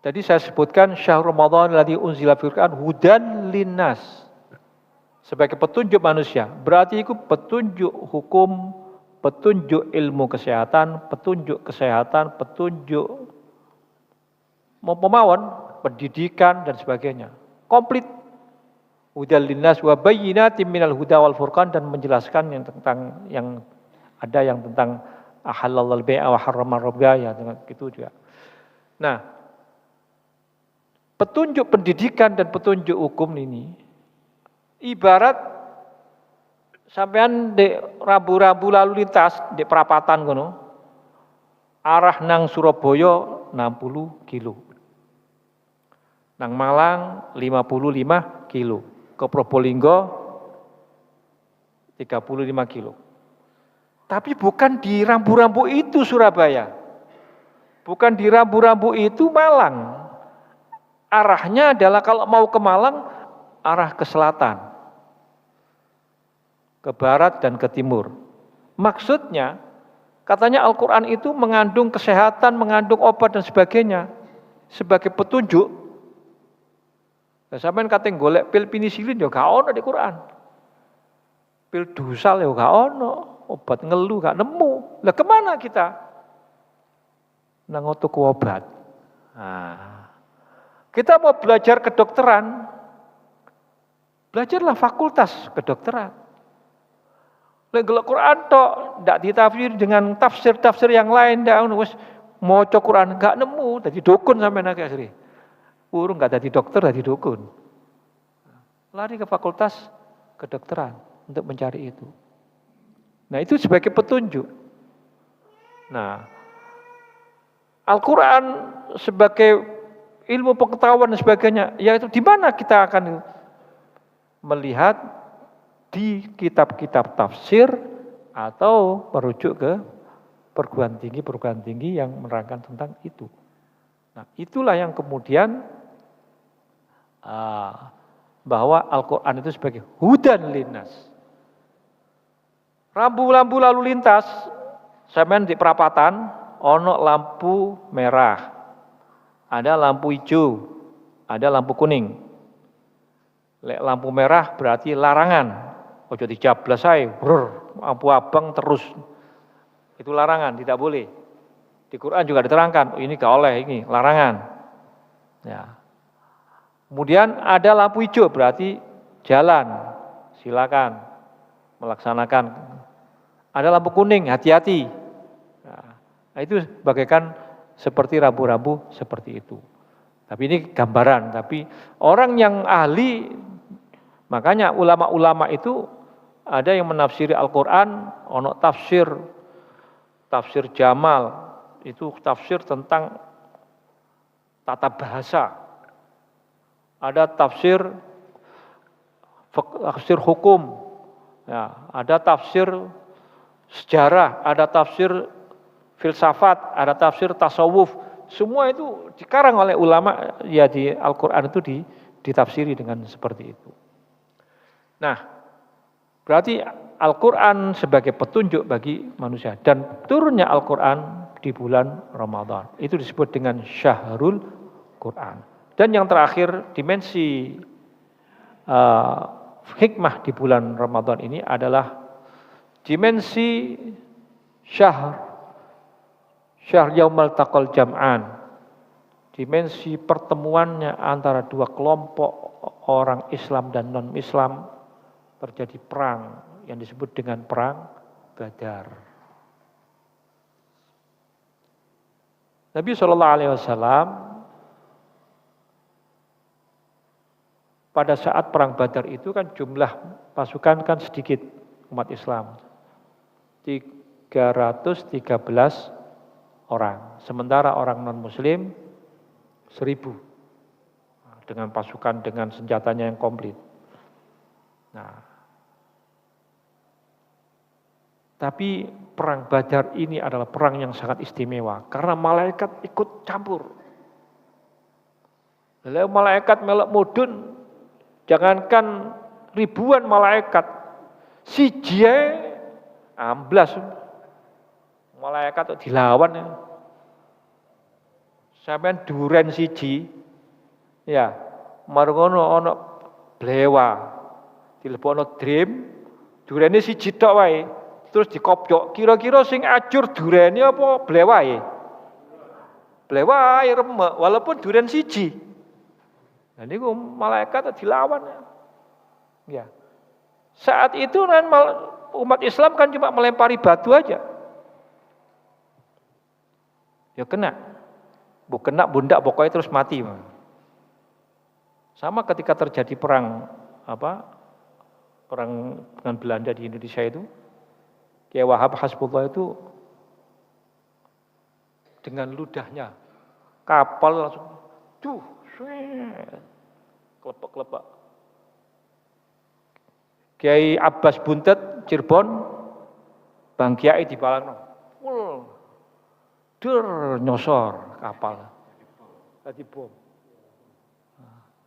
Tadi saya sebutkan syahrul Ramadan alladzi unzila fihi Qur'an hudan linnas. Sebagai petunjuk manusia. Berarti itu petunjuk hukum, petunjuk ilmu kesehatan, petunjuk pemawon, pendidikan dan sebagainya. Komplit. Hudal linnas wa bayyinatin minal huda wal furqan, dan menjelaskan yang tentang yang tentang ahallal bai'a wa harrama riba, ya gitu juga. Nah, petunjuk pendidikan dan petunjuk hukum ini ibarat sampean di rambu-rambu lalu lintas di perapatan kono. Arah nang Surabaya 60 kilo. Nang Malang 55 kilo. Ke Probolinggo 35 kilo. Tapi bukan di rambu-rambu itu Surabaya. Bukan di rambu-rambu itu Malang. Arahnya adalah kalau mau ke Malang, arah ke selatan, ke barat dan ke timur. Maksudnya, katanya Al-Quran itu mengandung kesehatan, mengandung obat dan sebagainya. Sebagai petunjuk. Nah, sampean kating golek pil penisilin ya gak ono di Quran. Pil dusal ya gak ono, obat ngeluh gak nemu. Lah kemana kita? Nang tuku obat. Nah, kita mau belajar kedokteran, belajarlah fakultas kedokteran. Lek golek Quran tok ndak ditafsir dengan tafsir-tafsir yang lain, ndak wis maca Quran gak nemu, dadi dukun sampean akeh asli. Urung gak jadi dokter, jadi dukun. Lari ke fakultas kedokteran untuk mencari itu. Nah, itu sebagai petunjuk. Nah, Al-Quran sebagai ilmu pengetahuan dan sebagainya, yaitu di mana kita akan melihat di kitab-kitab tafsir atau merujuk ke perguruan tinggi yang menerangkan tentang itu. Nah, itulah yang kemudian bahwa Al-Quran itu sebagai hudan linnas. Rambu-rambu lalu lintas, sampean di perapatan, ono lampu merah, ada lampu hijau, ada lampu kuning. Lek lampu merah berarti larangan, ojo dijablas ae, lampu abang terus. Itu larangan, tidak boleh. Di Quran juga diterangkan, oh ini gak oleh, ini larangan. Ya. Kemudian ada lampu hijau, berarti jalan, silakan melaksanakan. Ada lampu kuning, hati-hati. Nah, itu bagaikan seperti rambu-rambu seperti itu. Tapi ini gambaran, tapi orang yang ahli, makanya ulama-ulama itu ada yang menafsiri Al-Quran, ono tafsir Jamal, itu tafsir tentang tata bahasa. Ada tafsir hukum, ya, ada tafsir sejarah, ada tafsir filsafat, ada tafsir tasawuf. Semua itu dikarang oleh ulama, ya di Al-Quran itu ditafsiri dengan seperti itu. Nah, berarti Al-Quran sebagai petunjuk bagi manusia. Dan turunnya Al-Quran di bulan Ramadan. Itu disebut dengan Syahrul Quran. Dan yang terakhir, dimensi hikmah di bulan Ramadan ini adalah dimensi syahr yaumal taqal jam'an. Dimensi pertemuannya antara dua kelompok orang Islam dan non-Islam, terjadi perang yang disebut dengan perang Badar. Nabi SAW pada saat perang Badar itu kan jumlah pasukan kan sedikit umat Islam. 313 orang. Sementara orang non-muslim 1000. Dengan pasukan, dengan senjatanya yang komplit. Nah, tapi perang Badar ini adalah perang yang sangat istimewa. Karena malaikat ikut campur. Lalu malaikat melok mudun. Jangankan ribuan malaikat, siji amblas malaikat dilawan ya. Sampeyan duren siji, ya, margono ono blewa, dilebokno dream, durene siji tok wae, terus dikopyok. Kira-kira sing ajur durene apa blewae? Blewae remek, walaupun duren siji. Nah niku malaikat dilawan ya. Saat itu kan umat Islam kan cuma melempari batu aja. Ya kena. Bu kena bundak pokoknya terus mati. Sama ketika terjadi perang perang dengan Belanda di Indonesia itu, Kiai Wahab Hasbullah itu dengan ludahnya kapal langsung kelepek-kelepek. Kiai Abbas Buntet Cirebon, Bang Kiai di Palangno. Nyosor kapal. Tadi bom.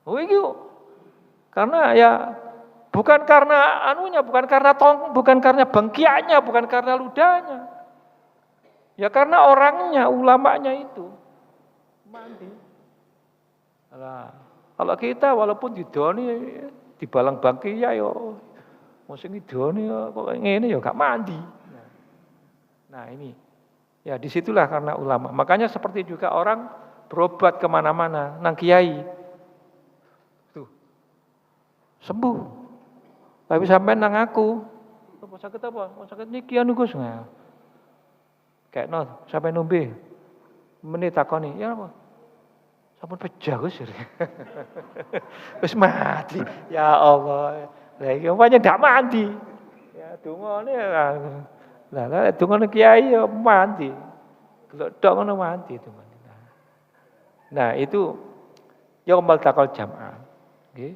Oh itu karena ya bukan karena anunya, bukan karena bangkianya, bukan karena ludahnya. Ya karena orangnya, ulamanya itu mandi. Nah, kalau kita walaupun didoni di balang bangki ya yo musim didoni kok ngene ya gak mandi. Nah ini ya disitulah karena ulama. Makanya seperti juga orang berobat kemana-mana nang kiai tuh sembuh. Tapi sampai nang aku apa sakit apa? Mau sakit niki anu Gus. Kayak sampai nombe menit takoni ya apa? Sampun pejah Gus. Wis mati. Ya Allah. Lah iki umpamanya ndak mandi. Ya dungane lah dungane kiai ya mandi. Glodok ngono mandi dungane. Nah, itu yaumul taqal jam'an. Nggih.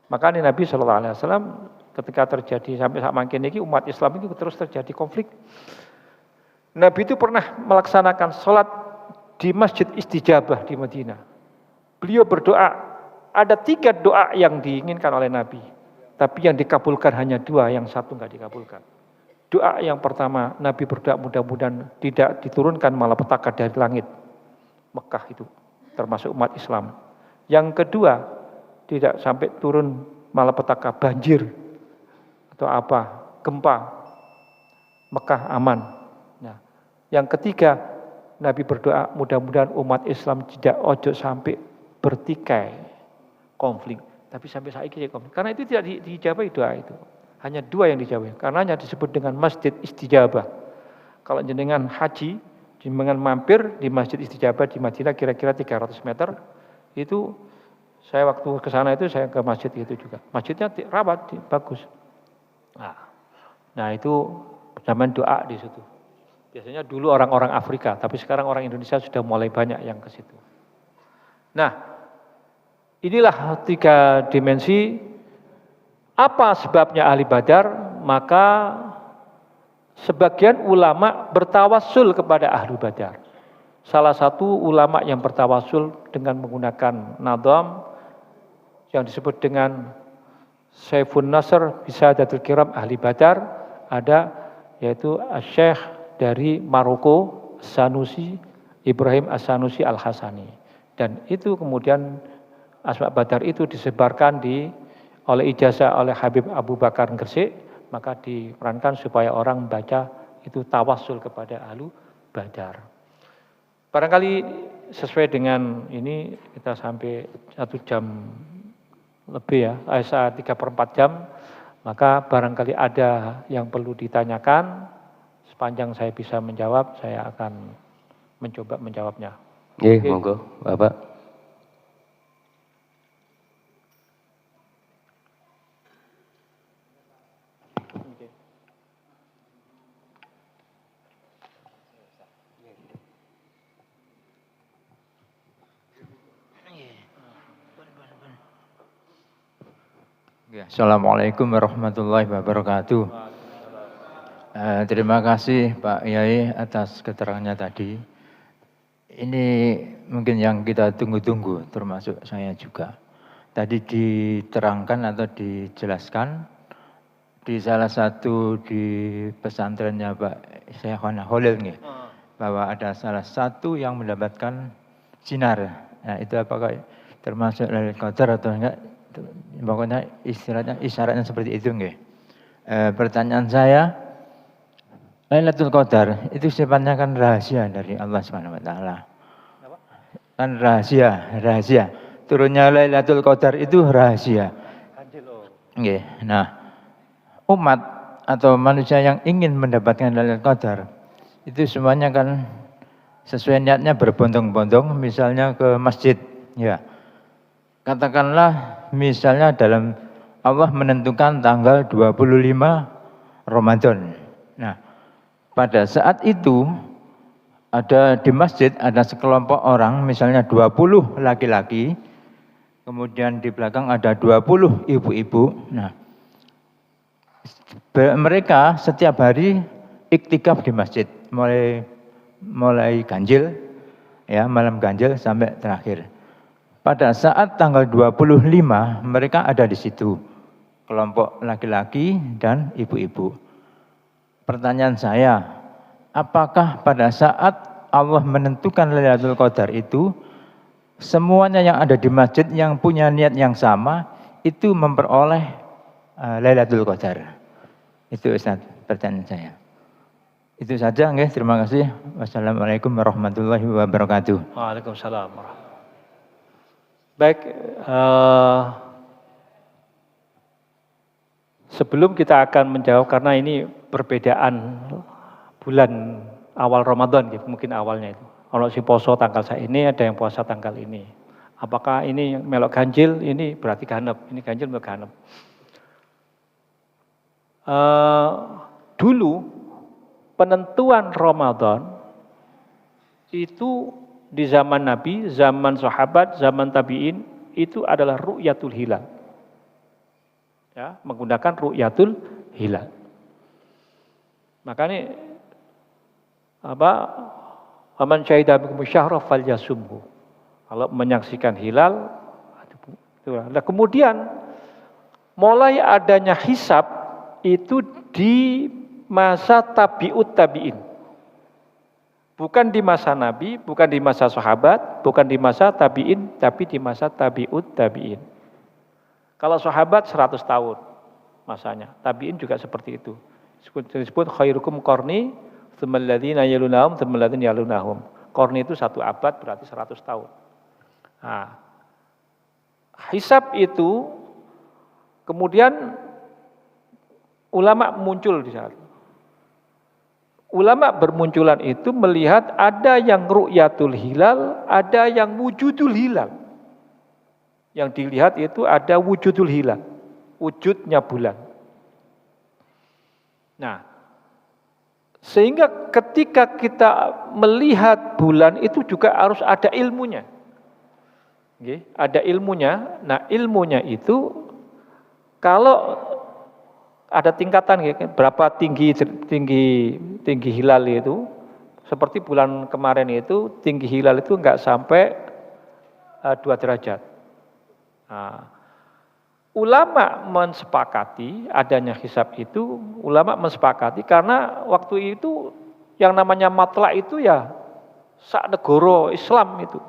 Makanya Nabi sallallahu alaihi wasallam ketika terjadi sampai sak mangkene iki umat Islam itu terus terjadi konflik. Nabi itu pernah melaksanakan salat di Masjid Istijabah di Madinah. Beliau berdoa, ada 3 doa yang diinginkan oleh Nabi. Tapi yang dikabulkan hanya 2, yang satu enggak dikabulkan. Doa yang pertama, Nabi berdoa mudah-mudahan tidak diturunkan malapetaka dari langit. Mekah itu, termasuk umat Islam. Yang kedua, tidak sampai turun malapetaka banjir atau apa, gempa. Mekah aman. Nah, yang ketiga, Nabi berdoa mudah-mudahan umat Islam tidak ojo sampai bertikai konflik. Tapi sampai saiki konflik. Karena itu tidak dijabahi doa itu. Hanya 2 yang dijabahi. Karenanya disebut dengan Masjid Istijabah. Kalau jenengan haji, jenengan mampir di Masjid Istijabah di Madinah kira-kira 300 meter, itu saya waktu ke sana itu saya ke masjid itu juga. Masjidnya rawat, bagus. Nah itu zaman doa di situ. Biasanya dulu orang-orang Afrika, tapi sekarang orang Indonesia sudah mulai banyak yang ke situ. Nah, inilah 3 dimensi. Apa sebabnya ahli Badar? Maka sebagian ulama bertawassul kepada ahli Badar. Salah satu ulama yang bertawassul dengan menggunakan nadham yang disebut dengan Saifun Nasr Bisadatul Kiram ahli Badar ada yaitu Syekh dari Maroko, Sanusi, Ibrahim As-Sanusi Al-Hasani. Dan itu kemudian Asma Badar itu disebarkan oleh ijazah oleh Habib Abu Bakar Gresik, maka diperankan supaya orang baca itu tawassul kepada Ahlu Badar. Barangkali sesuai dengan ini kita sampai 1 jam lebih ya, 3/4 jam, maka barangkali ada yang perlu ditanyakan. Sepanjang saya bisa menjawab, saya akan mencoba menjawabnya. Oke. Monggo, Bapak. Assalamualaikum warahmatullahi wabarakatuh. Terima kasih Pak Yai atas keterangannya tadi. Ini mungkin yang kita tunggu-tunggu, termasuk saya juga. Tadi diterangkan atau dijelaskan di salah satu di pesantrennya Pak Syekhona Holil nih, bahwa ada salah satu yang mendapatkan sinar. Nah itu apakah termasuk Lailatul Qadar atau enggak? Pokoknya isyaratnya seperti itu nggih. Pertanyaan saya, Lailatul Qadar itu sifatnya kan rahasia dari Allah Subhanahu wa taala. Kan rahasia. Turunnya Lailatul Qadar itu rahasia. Nggih. Nah, umat atau manusia yang ingin mendapatkan Lailatul Qadar itu semuanya kan sesuai niatnya berbondong-bondong misalnya ke masjid, ya. Katakanlah misalnya dalam Allah menentukan tanggal 25 Ramadan. Nah, pada saat itu ada di masjid ada sekelompok orang misalnya 20 laki-laki, kemudian di belakang ada 20 ibu-ibu. Nah, mereka setiap hari iktikaf di masjid mulai ganjil, ya, malam ganjil sampai terakhir. Pada saat tanggal 25 mereka ada di situ, kelompok laki-laki dan ibu-ibu. Pertanyaan saya, apakah pada saat Allah menentukan Lailatul Qadar itu semuanya yang ada di masjid yang punya niat yang sama itu memperoleh Lailatul Qadar? Itu Ustaz pertanyaan saya. Itu saja nggih, terima kasih. Wassalamualaikum warahmatullahi wabarakatuh. Waalaikumsalam. Baik, sebelum kita akan menjawab karena ini perbedaan bulan awal Ramadan gitu, mungkin awalnya itu. Kalau si poso tanggal saya ini, ada yang puasa tanggal ini. Apakah ini melok ganjil, ini berarti ganep, ini ganjil melok ganep. Dulu penentuan Ramadan itu di zaman Nabi, zaman sahabat, zaman tabi'in itu adalah ru'yatul hilal. Ya, menggunakan ru'yatul hilal. Makanya Faman syahida minkum syahra falyasumhu. Kalau menyaksikan hilal itu. Nah, kemudian mulai adanya hisab itu di masa tabi'ut tabi'in. Bukan di masa Nabi, bukan di masa sahabat, bukan di masa tabi'in, tapi di masa tabi'ut tabi'in. Kalau sahabat 100 tahun masanya, tabi'in juga seperti itu. Disebut khairukum qarni, tsummal ladzina yalunahum, tsummal ladzina yalunahum. Qarni itu 1 abad berarti 100 tahun. Nah, hisab itu kemudian ulama muncul di sana. Ulama bermunculan itu melihat ada yang ru'yatul hilal, ada yang wujudul hilal. Yang dilihat itu ada wujudul hilal, wujudnya bulan. Nah, sehingga ketika kita melihat bulan itu juga harus ada ilmunya. Oke, ada ilmunya. Nah, ilmunya itu kalau ada tingkatan, berapa tinggi hilal itu. Seperti bulan kemarin itu tinggi hilal itu enggak sampai 2 derajat. Nah, ulama mensepakati adanya hisab itu, ulama mensepakati karena waktu itu yang namanya matla itu ya sak negara Islam itu.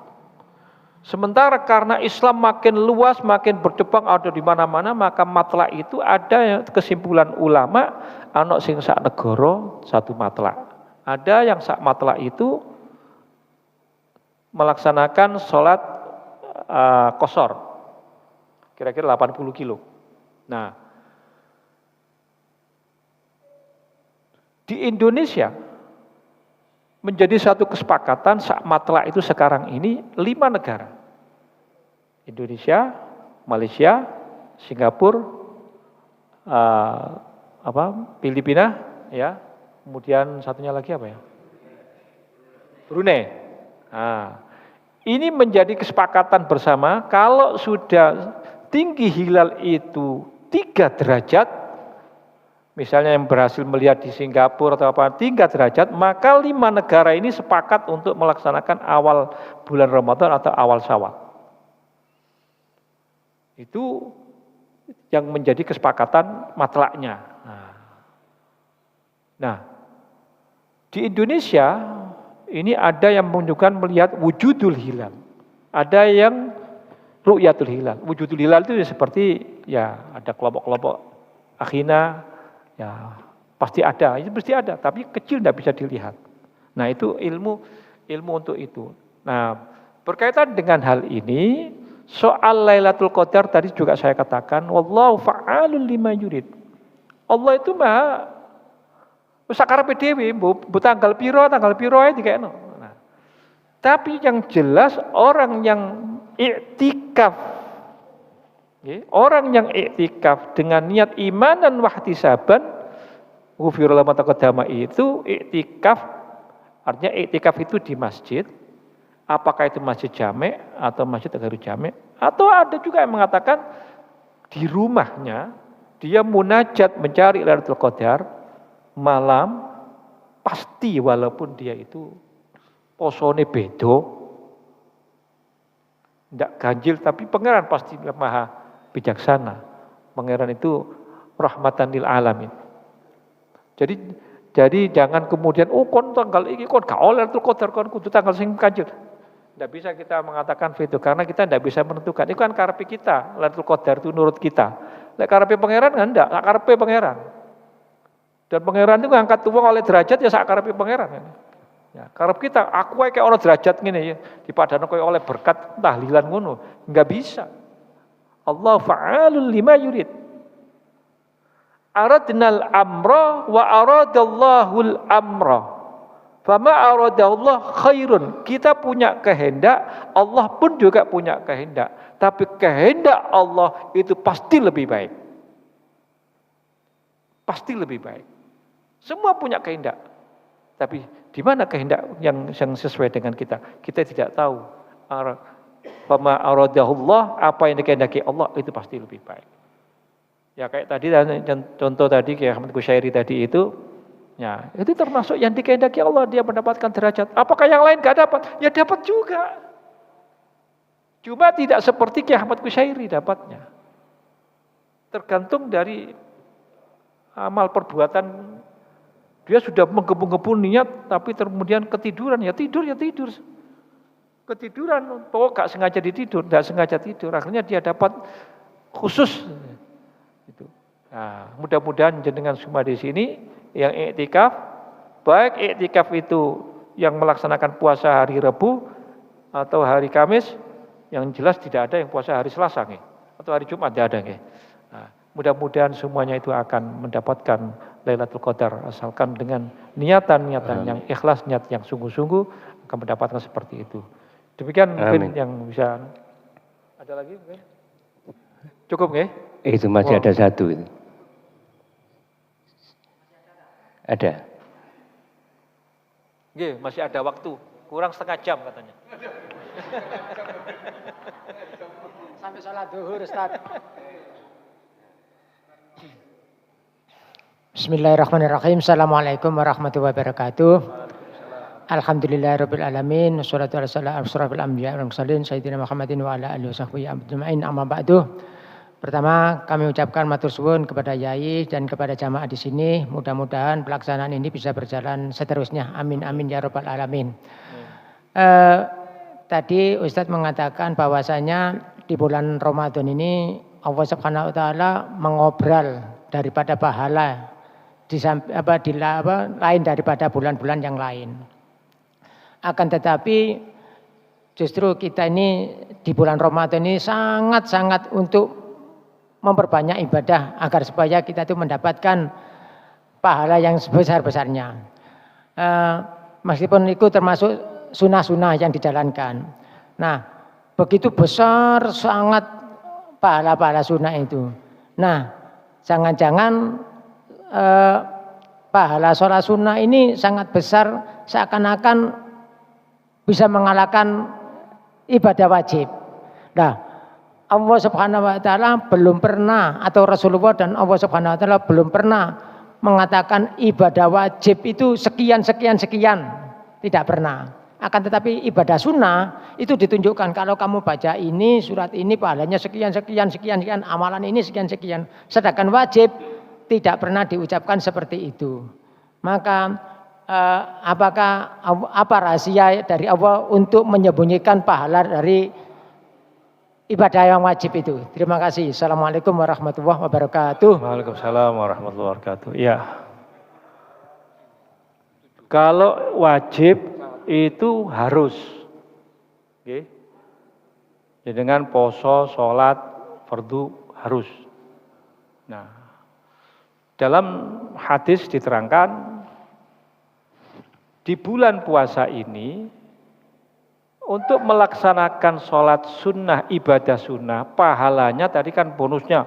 Sementara karena Islam makin luas, makin berkembang ada di mana-mana, maka matla itu ada kesimpulan ulama, ana sing sak negara satu matla. Ada yang sak matla itu melaksanakan sholat qashar, kira-kira 80 kilo. Nah, di Indonesia menjadi satu kesepakatan sak matla itu sekarang ini 5 negara. Indonesia, Malaysia, Singapura, Filipina, ya. Kemudian satunya lagi apa ya? Brunei. Nah, ini menjadi kesepakatan bersama kalau sudah tinggi hilal itu 3 derajat, misalnya yang berhasil melihat di Singapura atau apa 3 derajat, maka 5 negara ini sepakat untuk melaksanakan awal bulan Ramadan atau awal Syawal. Itu yang menjadi kesepakatan matlaknya. Nah, di Indonesia ini ada yang menunjukkan melihat wujudul hilal, ada yang ru'yatul hilal. Wujudul hilal itu seperti ya ada kelompok-kelompok akhina, ya pasti ada, itu pasti ada, tapi kecil tidak bisa dilihat. Nah itu ilmu untuk itu. Nah berkaitan dengan hal ini, soal Lailatul Qadar tadi juga saya katakan, wallahu fa'alul lima yurid. Allah itu maha sakarepe dhewe, mbok tanggal piro ae dikekno. Nah, tapi yang jelas orang yang iktikaf, orang yang iktikaf dengan niat iman dan wahtisaban, ghufira lahu ma taqaddama, itu iktikaf, artinya iktikaf itu di masjid, apakah itu masjid jamek atau masjid ghairu jamek, atau ada juga yang mengatakan di rumahnya dia munajat mencari Lailatul Qadar malam, pasti walaupun dia itu posone bedo, tidak ganjil, tapi pangeran pasti maha bijaksana. Pangeran itu rahmatan lil alamin. Jadi jangan kemudian kon tanggal ini kon gak oleh Lailatul Qadar, kon kudu tanggal sing ganjil. Tidak bisa kita mengatakan veto karena kita tidak bisa menentukan. Itu kan karepe kita, Lailatul Qadar itu menurut kita. Lek karepe pangeran kan enggak, karepe pangeran. Dan pangeran itu ngangkat uang oleh derajat ya sak karepe pangeran. Ya, karep kita aku wae kayak orang derajat ngene ya, dipadano koyo oleh berkat tahlilan ngono, enggak bisa. Allah fa'alul lima yurid. Aradnal amra wa aradallahul amra. Fama aradallahu khairun. Kita punya kehendak, Allah pun juga punya kehendak. Tapi kehendak Allah itu pasti lebih baik. Pasti lebih baik. Semua punya kehendak. Tapi di mana kehendak yang sesuai dengan kita? Kita tidak tahu. Fama aradahullah, apa yang dikehendaki Allah itu pasti lebih baik. Ya kayak tadi contoh tadi kayak Ahmad Kusyairi tadi itu, ya itu termasuk yang dikehendaki Allah, dia mendapatkan derajat. Apakah yang lain gak dapat? Ya dapat juga. Cuma tidak seperti Kiai Ahmad Kusyairi dapatnya. Tergantung dari amal perbuatan. Dia sudah menggebu-gebu niat, tapi kemudian ketiduran, ya tidur. Ketiduran, pokok gak sengaja ditidur, gak sengaja tidur. Akhirnya dia dapat khusus. Nah, mudah-mudahan jenengan semua di sini yang iktikaf, baik iktikaf itu yang melaksanakan puasa hari Rabu atau hari Kamis, yang jelas tidak ada yang puasa hari Selasa atau hari Jumat, tidak ada. Nah, mudah-mudahan semuanya itu akan mendapatkan Lailatul Qadar asalkan dengan niatan-niatan yang ikhlas, niat yang sungguh-sungguh akan mendapatkan seperti itu. Demikian mungkin yang bisa. Ada lagi mungkin? Cukup nggih? Itu masih ada satu itu. Ada. Nggih, masih ada waktu. Kurang setengah jam katanya. Sampai sholat zuhur, Ustaz. Bismillahirrahmanirrahim. Assalamualaikum warahmatullahi wabarakatuh. Alhamdulillahirabbil alamin. Wassalatu wassalamu ala asyrofil anbiya'i wal mursalin sayyidina Muhammadin wa ala alihi washabbihi ajmain. Amma ba'du. Pertama, kami ucapkan matur suwun kepada Yai dan kepada jamaah di sini. Mudah-mudahan pelaksanaan ini bisa berjalan seterusnya. Amin amin ya rabbal alamin. Tadi Ustadz mengatakan bahwasanya di bulan Ramadan ini Allah Subhanahu wa taala mengobral daripada pahala lain daripada bulan-bulan yang lain. Akan tetapi justru kita ini di bulan Ramadan ini sangat-sangat untuk memperbanyak ibadah agar supaya kita itu mendapatkan pahala yang sebesar-besarnya. Meskipun itu termasuk sunnah-sunnah yang dijalankan. Nah, begitu besar sangat pahala-pahala sunnah itu. Nah, jangan-jangan pahala sholat sunnah ini sangat besar seakan-akan bisa mengalahkan ibadah wajib. Nah, Allah Subhanahu wa taala belum pernah, atau Rasulullah dan Allah Subhanahu wa taala belum pernah mengatakan ibadah wajib itu sekian. Tidak pernah. Akan tetapi ibadah sunnah itu ditunjukkan, kalau kamu baca ini, surat ini pahalanya sekian, amalan ini sekian. Sedangkan wajib tidak pernah diucapkan seperti itu. Maka apa rahasia dari Allah untuk menyembunyikan pahala dari ibadah yang wajib itu? Terima kasih. Assalamualaikum warahmatullahi wabarakatuh. Waalaikumsalam warahmatullahi wabarakatuh. Ya. Kalau wajib itu harus. Okay. Jadi dengan poso, sholat, fardu harus. Nah, dalam hadis diterangkan di bulan puasa ini untuk melaksanakan sholat sunnah, ibadah sunnah, pahalanya tadi kan bonusnya,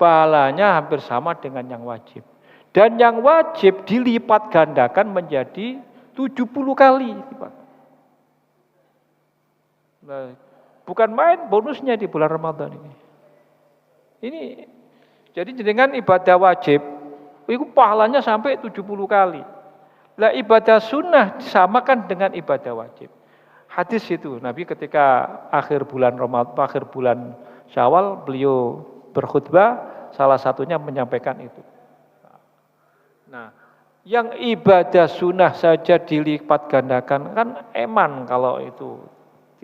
pahalanya hampir sama dengan yang wajib. Dan yang wajib dilipat gandakan menjadi 70 kali. Nah, bukan main bonusnya di bulan Ramadan ini. Jadi dengan ibadah wajib, itu pahalanya sampai 70 kali. Lah ibadah sunnah disamakan dengan ibadah wajib. Hadis itu, Nabi ketika akhir bulan Ramadan, akhir bulan Syawal, beliau berkhutbah, salah satunya menyampaikan itu. Nah, yang ibadah sunnah saja dilipat gandakan, kan eman kalau itu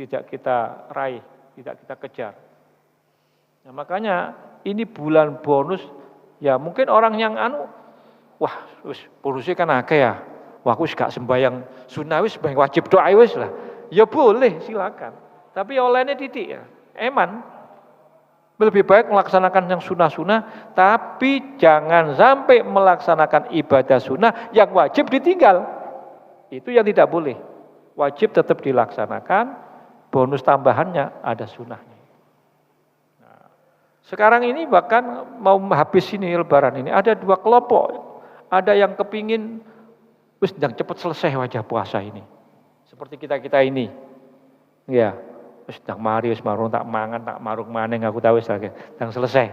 tidak kita raih, tidak kita kejar. Nah, makanya ini bulan bonus, ya mungkin orang yang wah, bonusnya kan akeh ya. Wah, aku gak sembahyang sunnah wis, sembahyang wajib doa wis lah. Ya boleh, silakan. Tapi olehnya titik ya. Eman. Lebih baik melaksanakan yang sunnah-sunnah, tapi jangan sampai melaksanakan ibadah sunnah yang wajib ditinggal. Itu yang tidak boleh. Wajib tetap dilaksanakan, bonus tambahannya ada sunnahnya. Nah, sekarang ini bahkan mau habis ini lebaran ini, ada dua kelompok. Ada yang kepingin wis ndang cepat selesai wajah puasa ini. Seperti kita ini. Ya. Wis ndang mari wis marung tak mangan tak marung maneng aku tahu wis lagi ndang selesai.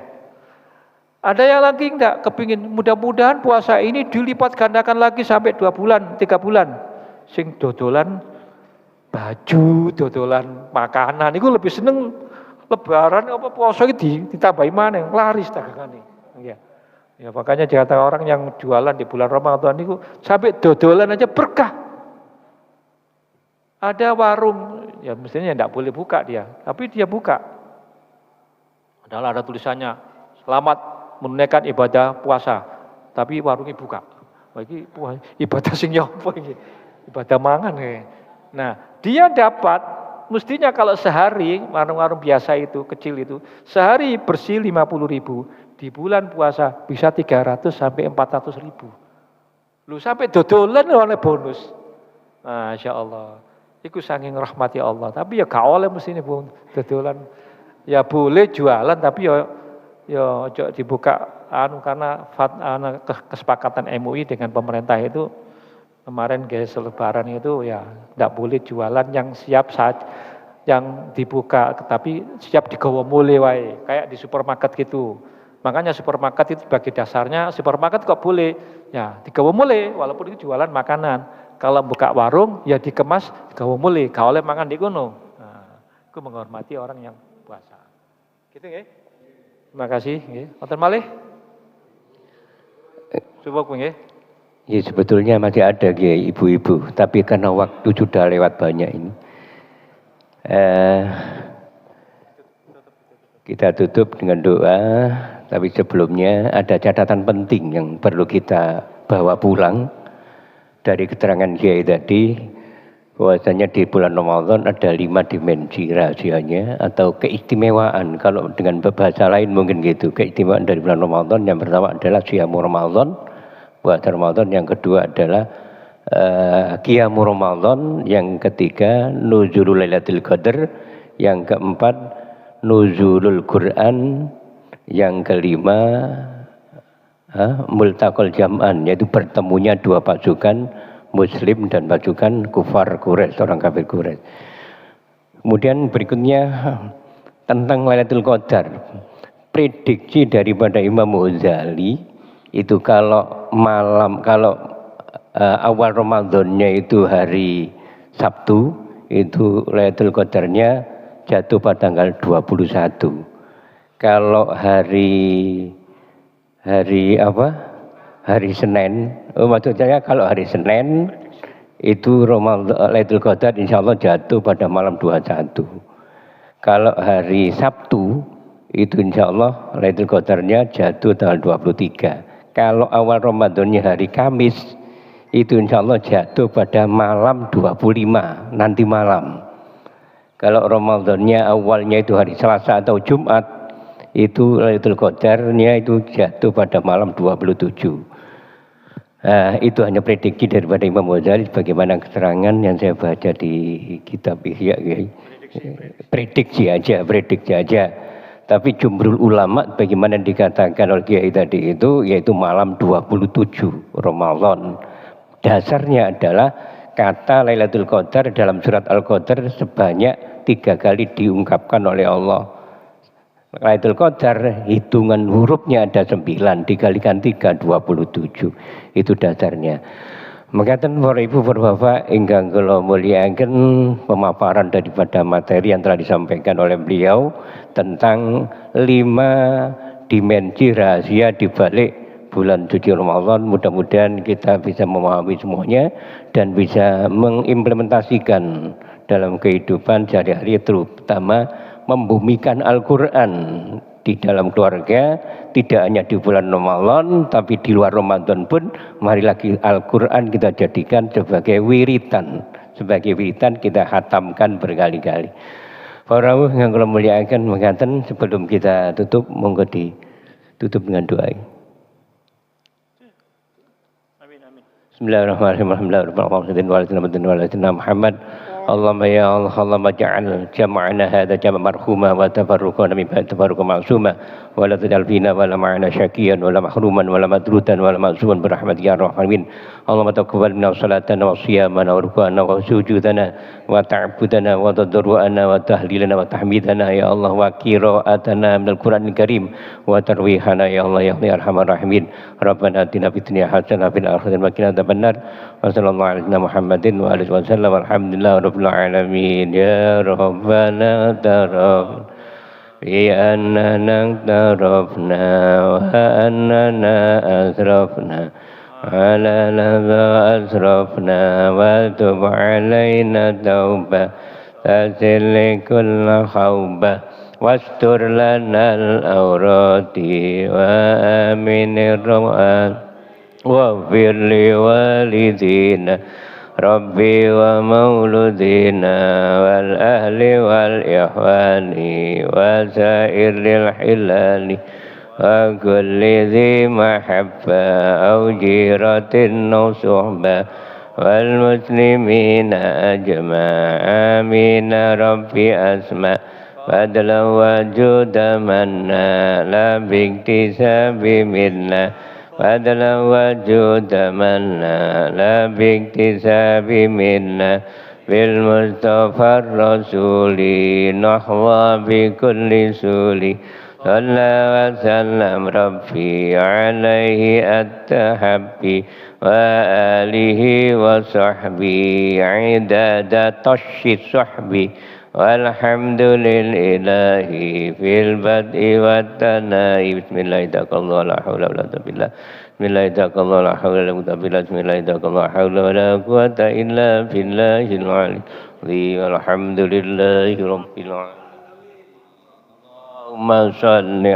Ada yang lagi enggak kepingin mudah-mudahan puasa ini dilipat gandakan lagi sampai 2 bulan, 3 bulan. Sing dodolan baju, dodolan makanan iku lebih seneng lebaran apa puasa iki ditambahi maneng laris dagangane. Ya. Ya makanya di antara orang yang jualan di bulan Ramadan itu sampai dodolan aja berkah. Ada warung, ya mestinya tidak boleh buka dia, tapi dia buka. Adalah ada tulisannya, selamat menunaikan ibadah puasa, tapi warungnya buka. Bagi ibadah sing nyopo ini, ibadah mangan ya. Nah, dia dapat, mestinya kalau sehari, warung-warung biasa itu, kecil itu, sehari bersih 50.000, di bulan puasa bisa 300 sampai 400.000. Lu sampai dodolan oleh bonus. Masya Allah. Iku saking rahmati Allah, tapi ya gak oleh mesti ini bung dodolan. Ya boleh jualan, tapi ya ojo dibuka karena kesepakatan MUI dengan pemerintah itu kemarin guys lebaran itu ya tidak boleh jualan yang siap saat yang dibuka, tapi siap digawa mulai wae kayak di supermarket gitu. Makanya supermarket itu bagi dasarnya supermarket kok boleh ya digawa mulai walaupun itu jualan makanan. Kalau buka warung ya dikemas gawe mulai, gak oleh mangan di kono. Nah, aku menghormati orang yang puasa. Gitu nggih. Terima kasih nggih. Wonten malih? Coba nggih. Ya sebetulnya masih ada nggih ibu-ibu, tapi karena waktu sudah lewat banyak ini. Kita tutup dengan doa, tapi sebelumnya ada catatan penting yang perlu kita bawa pulang. Dari keterangan Kiai tadi, bahwasanya di bulan Ramadan ada 5 dimensi rahasianya atau keistimewaan. Kalau dengan bahasa lain mungkin gitu, keistimewaan dari bulan Ramadan yang pertama adalah Siyamu Ramadan, puasa Ramadan. Yang kedua adalah Qiyamu Ramadan. Yang ketiga Nuzulul Lailatul Qadar. Yang keempat Nuzulul Quran. Yang kelima multaqal jam'an, yaitu bertemunya dua pasukan muslim dan pasukan kufar Quraisy, orang kafir Quraisy. Kemudian berikutnya tentang Lailatul Qadar. Prediksi daripada Imam Ghazali itu kalau awal Ramadannya itu hari Sabtu, itu Lailatul Qadarnya jatuh pada tanggal 21. Kalau hari Senin, maksud saya kalau hari Senin itu Lailatul Qadar insya Allah jatuh pada malam 21. Kalau hari Sabtu itu insya Allah Lailatul Qadarnya jatuh tanggal 23. Kalau awal Ramadannya hari Kamis itu insya Allah jatuh pada malam 25 nanti malam. Kalau Ramadannya awalnya itu hari Selasa atau Jumat, itu Lailatul Qadarnya itu jatuh pada malam 27. Itu hanya prediksi daripada Imam Ghazali sebagaimana keterangan yang saya baca di kitab Ihya. Prediksi aja. Tapi jumhur ulama bagaimana dikatakan oleh Kiai tadi itu yaitu malam 27 Ramadan. Dasarnya adalah kata Lailatul Qadar dalam surat Al-Qadar sebanyak 3 kali diungkapkan oleh Allah. Lailatul Qadar hitungan hurufnya ada 9, dikalikan 3 27. Itu dasarnya. Mengatakan para ibu bapak ingkang kula mulyakaken pemaparan daripada materi yang telah disampaikan oleh beliau tentang 5 dimensi rahasia di balik bulan suci Ramadan. Mudah-mudahan kita bisa memahami semuanya dan bisa mengimplementasikan dalam kehidupan sehari-hari, terutama membumikan Al-Quran di dalam keluarga, tidak hanya di bulan Ramadan, tapi di luar Ramadan pun, mari lagi Al-Quran kita jadikan sebagai wiritan. Sebagai wiritan kita hatamkan berkali-kali. Para yang kalau muliakan mengatakan sebelum kita tutup, monggo ditutup dengan doa. Bismillahirrahmanirrahim. Muhammad. Allahumma ya Allah, Allahumma ja'al jama'ana hadha jama' marhuma wa tafarruqana min ba'd tafarruqa ma'suma wa la taj'al fina wa la ma'ana syaqiyan wa la mahruman wa la madrutan wa la ma'suman bi rahmatika ya arhamar. Allahumma taqabbal minna salatana wa siyamana wa rukana wa sujudana wa ta'budana wa tadarruana wa tahlilana wa tahmidana ya Allah wa qira'atana minal Qur'anil Karim wa tarwihana ya Allah ya arhamar rahimin. Rabbana atina fid dunya hasanah wa fil akhirati wa qina adzabannar. Wa sallallahu ala Muhammadin wa alihi wasallam. Alhamdulillah rabbil alamin. Ya Rabbana taraf bi annana tarafna wa annana asrafna ala ladha asrafna wa tub alaina tauba tasil kulla khawba wastur lana al-awrati wa aminir rawat waghfir li walidina Rabbi wa mauludina wal ahli wal ihwani wa sairil hilali wa kulli dhi mahabba aw jiratin aw suhba wal muslimina ajma'a amin Rabbi asma' fadla wa juda manna la biktisabi minna fadla wa juda manna la biktisabi minna bil mustafa rasuli nahwa bi kulli suli sallallahu wa sallam rabbi alaihi at-tahabbi wa alihi wa sahbihi idada tashi sahbi walhamdulillahi fil bad'i wat tanai. Bismillahirrahmanirrahim. La haula wala quwwata illa billah. Bismillahirrahmanirrahim. La haula wala quwwata illa billah. Bismillahirrahmanirrahim. La haula wala quwwata illa billahil aliyyil azim. Alhamdulillahi rabbil alamin. Allahumma shalli